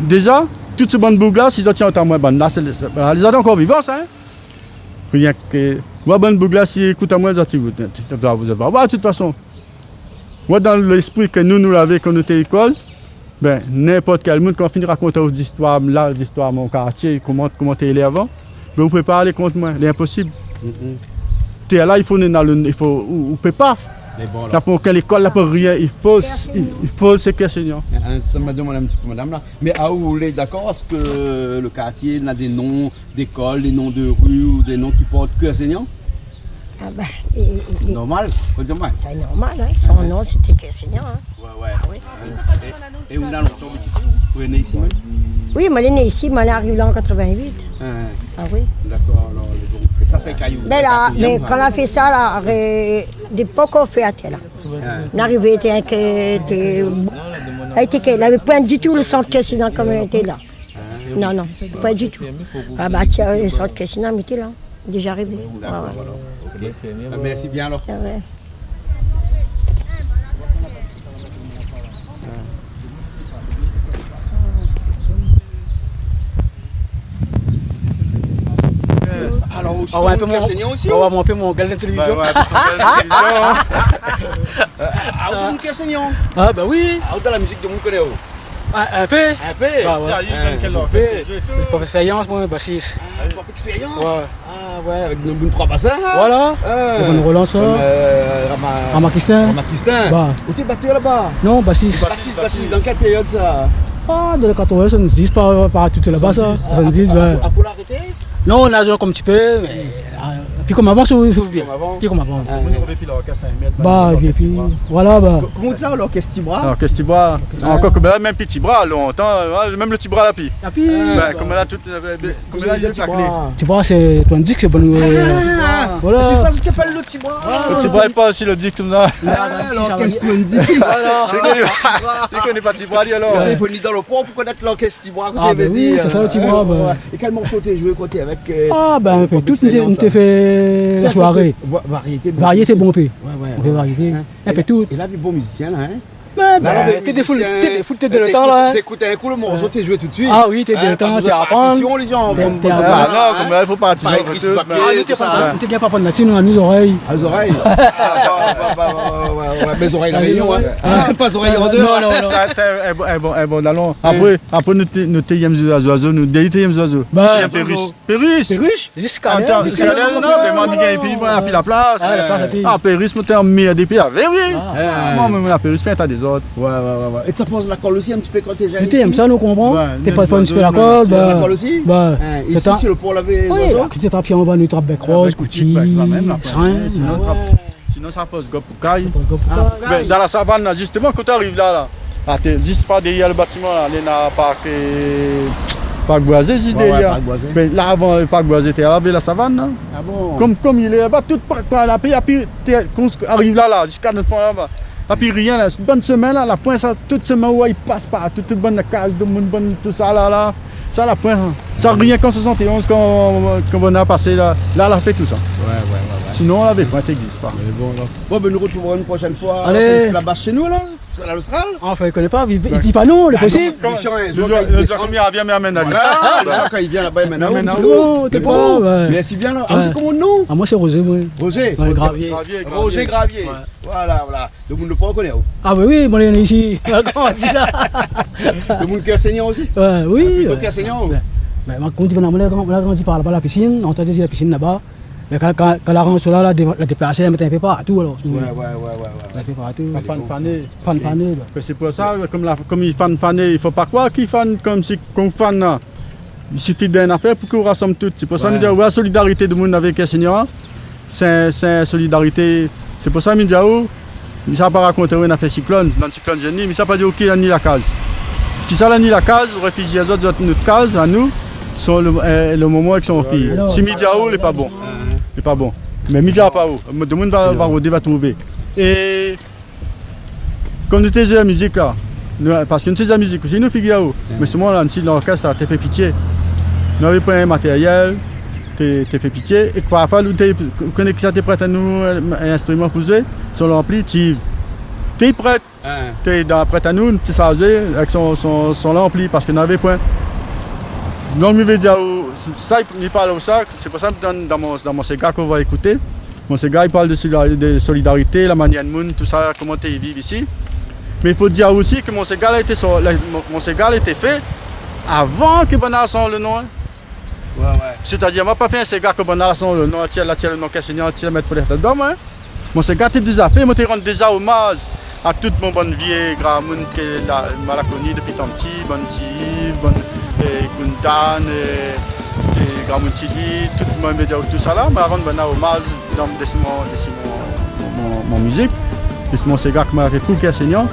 déjà, toutes ces bonnes boucles là, si ils tiennent autant moins bonnes, là, les autres encore vivants, ça, hein? Rien que, bonne boucle là, si écoute à moi, vous allez voir, de toute façon. Moi, dans l'esprit que nous l'avons, quand nous étions cause, ben, n'importe quel monde, quand on finit de raconter l'histoire, là, l'histoire de mon quartier, comment tu es avant, ben, vous ne pouvez pas aller contre moi, c'est impossible. Tu es là, il faut, vous ne pouvez pas. Là, pour quelle école, là, pour rien, il faut se questionner. Madame là, mais à où vous êtes d'accord, est-ce que le quartier a des noms d'écoles, des noms de rues ou des noms qui portent que enseignants? Ah bah, normal, c'est normal, hein. Son nom c'était Kessignan. Hein. Ouais. Ah, oui. Et on a longtemps ici? Vous êtes né ici? Oui, moi je suis né ici, moi je suis arrivé là en 88. Ah oui. D'accord, alors et ça c'est caillou. Mais là, quand on a fait ça, là, l'époque on fait à terre là. On arrivé, il n'avait pas du tout le centre Kessignan comme il était là. Non, pas du tout. Ah bah tiens, le centre Kessignan était là. Déjà arrivé. Merci bien alors. Ouais. Alors, on va un peu mon gaz de télévision. Ah, vous Kessignan? Ah, bah oui. Ah, dans la musique de mon connaît. Un peu. Bah, ouais. Pas d'expérience, moi, bassiste. Pas d'expérience? Ouais. Ah, ouais, avec nos bonnes 3 bassins. Voilà. Bonne relance. Ramakistin. Bah. Où t'es battu là-bas? Non, bassiste. Bassiste, dans quelle période ça? Ah, dans les 80, 70, par tout là-bas, ça. 70, ben. Ah, pour l'arrêter? Non, on a joué comme un petit peu, mais. Puis comme avant, il faut bien. Puis comme avant. Bah, et puis. Voilà, bah. Comment ça, l'orchestre Tibra? L'orchestre Tibra. Encore comme là, même petit bras, longtemps. Même le petit bras là, puis. La puis. Comme là, comme là, il y a la clé. Tibra, c'est ton disque, c'est bon. Voilà. C'est ça, tu appelles le Tibra? Le Tibra n'est pas aussi le disque comme ça. L'orchestre Tibra. Je connais pas Tibra, lui alors. Il faut venir dans le pont pour connaître l'orchestre Tibra. Ah, ben oui, c'est ça le Tibra. Et quel morceau t'es joué côté avec? Ah, ben, tout, on t'a fait la soirée. Variété bon peu. On fait variété. Un peu tout. Et là, des bons musiciens, là, hein? T'es des foules de le temps là. T'écoutes un coup le morceau, t'es joué tout de suite. Ah oui, t'es de le temps, t'es à apprendre. Les gens. Ah non, comme là, il faut pas attirer. Ah, t'es bien pas prendre là-dessus, nous, à nos oreilles. À nos oreilles? Mes oreilles la Réunion, hein? Pas oreilles en deux. Non. Un bon allons. Après, nous t'ayons des oiseaux, nous délitéons des oiseaux. C'est Pérus. Jusqu'à là. Non, mais moi, je puis la place. Ah, Pérus, je t'ai mis à des pieds. Oui. Moi, la Pérus fait un tas des les autres. Ouais. Et ça pose la colle aussi un petit peu quand t'es jeune. Tu aimes ça, nous comprends? Ouais, T'es pas un petit peu la d'accord? La colle aussi? Bah, ici, c'est le pour laver les oui, oiseaux. tu t'es tapé en bas, nous trappe bec rose, coutil, Sinon ça pose gopoukaï. Dans la savane, là, justement, quand tu arrives là, juste pas derrière le bâtiment, là, il y a un parc boisé, juste derrière. Mais là, avant le parc boisé, tu as lavé la savane. Là. Ah bon? Comme il est là-bas, tout par là, puis quand tu arrives là, jusqu'à notre point là-bas. Et puis rien, là, une bonne semaine, là, la pointe, ça, toute semaine où il passe par toute bonne case, de bonne, tout ça, là. Ça, la pointe, ça rien qu'en 71, quand on a passé là, elle a fait tout ça. Ouais. Sinon, la pointe n'existe pas. Bon, ben nous retrouverons une prochaine fois. Allez. Là-bas chez nous, là? À l'Austral? Enfin, il connaît pas, il dit pas non, le possible. Quand il vient, mais amène à lui. Quand il vient là-bas, il mène à Non, t'es pas. Mais c'est bien là. Ah, c'est comment le nom? Ah, moi, c'est Rosé, moi. Roger. Gravier. Roger Gravier. Voilà. Le monde le prend, on connaît. Ah, bah oui, moi, on est ici. Comment dit là? Le monde qui est enseignant aussi? Oui. Le qui est enseignant? Mais quand tu on a grandi par là-bas, la piscine, on t'a dit la piscine là-bas. Mais quand la range là, la déplacer, elle mettait un peu partout alors. Ouais. Un peu partout. Fanfané. C'est pour ça, comme il fanfané, il ne faut pas croire qu'il fan comme si qu'on fan. Il suffit d'une affaire pour qu'on rassemble tout. C'est pour ça que je dis, la solidarité du monde avec les seniors, c'est solidarité. C'est pour ça que je dis, il ne s'est pas raconté une affaire cyclone, dans le cyclone génie, mais il ne s'est pas dit, ok, il a ni la case. Qui ça, il a ni la case, les réfugiés, les autres, notre case, à nous, sont le moment avec son fille. Si Midiao, il n'est pas bon. C'est pas bon. Mais Midia pas où. Le monde va trouver. Et quand nous étions la musique là, parce que nous étions la musique aussi, nous figurons. Mais ce moment là, nous l'orchestre, t'as fait pitié. Nous n'avons pas un matériel, t'as fait pitié. Et quoi, nous connaissons que ça t'es prêt à nous un instrument pour jouer, sur l'ampli, tu es prêt. T'es prêt à nous, tu sais avec son ampli parce que nous n'avons pas. Donc, je vais dire, ça, il parle de ça, c'est pour ça que dans mon Sega qu'on va écouter. Mon Sega, il parle de solidarité, la manière de monde, tout ça, comment ils vivent ici. Mais il faut dire aussi que mon Sega a été fait avant que Bonal sonne le nom. C'est-à-dire, je n'ai pas fait un Sega que Bonal sonne le nom, tiens le nom Cassinian, tiens le mettre pour les dedans. Mon Sega était déjà fait, je rends déjà hommage à toute mon bonne vieille grand monde qui est la Malaconie depuis tant petit, bonne Yves, bonne Kundan, Grand Moutili, tout le monde veut dire tout ça là, mais avant de venir au hommage dans mon musique, c'est mon Sega qui m'a fait pour Cassinian.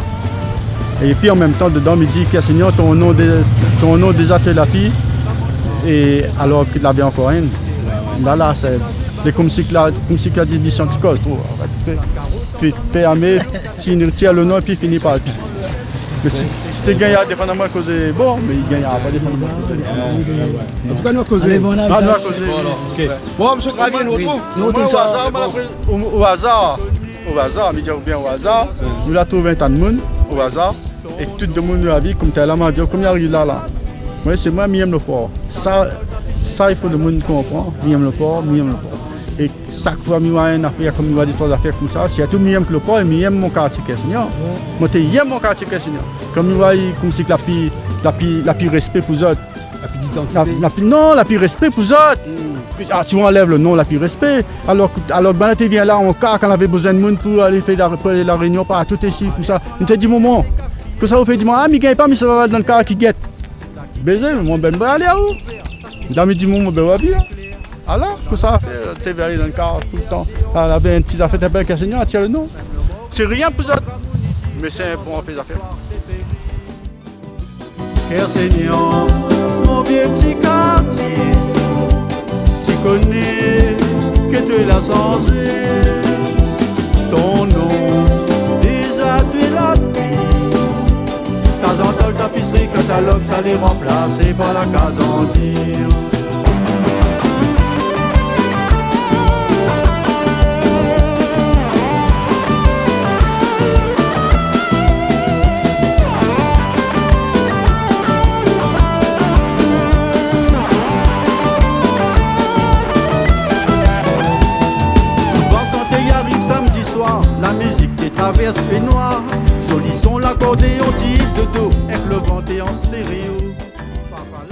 Et puis en même temps, dedans, il dit Cassinian, ton nom déjà fait la fille, et alors qu'il avait encore une. Là, c'est comme si il a dit mission de cause. Puis, permet, tire le nom et puis finit par le pied. Mais si tu gagnes dépendamment à cause de bon, mais il ne gagnera pas dépendamment à cause de En tout cas, nous à causer. Bon, M. Gravier, nous au hasard, mais je dis bien au hasard, nous l'avons trouvé un tas de monde, au hasard, et tout le monde nous a vu comme tel, m'a dit, comme il arrive là. Moi, c'est moi, j'aime le port. Ça, il faut le monde comprendre, j'aime le port. Et chaque fois que j'ai une affaire comme nous avons des affaires comme ça, c'est tout mieux que le port et j'aime mon quartier Cassinian. Moi, j'aime mon quartier Cassinian. Comme nous voyons comme si la plus respect pour les autres. La plus respect pour les autres. Si on enlève le nom, la plus respect. Alors que tu viens là, quand on avait besoin de monde pour aller faire la réunion, pas tout ici, comme ça. On te dit, moment, que ça vous fait dire, ah, mais il ne gagne pas, mais ça va dans le cas qui guette. Baiser, mon ben, aller à où? Dans le dit, mon ben, bien. Alors, que ça a fait, tu es allé dans le car tout le temps. Elle avait un petit affaire de belle Cassinian, elle tient le nom. C'est rien pour ça, mais c'est un bon affaire. Cassinian, mon vieux petit quartier, tu connais que tu l'as changé. Ton nom, déjà tu l'as pris. Temps en temps, tapisserie, catalogue, ça l'est remplacé par la case entière. La musique qui traverse fait noir. Joli son l'accordéon type de dos, F le vent et en stéréo. Papa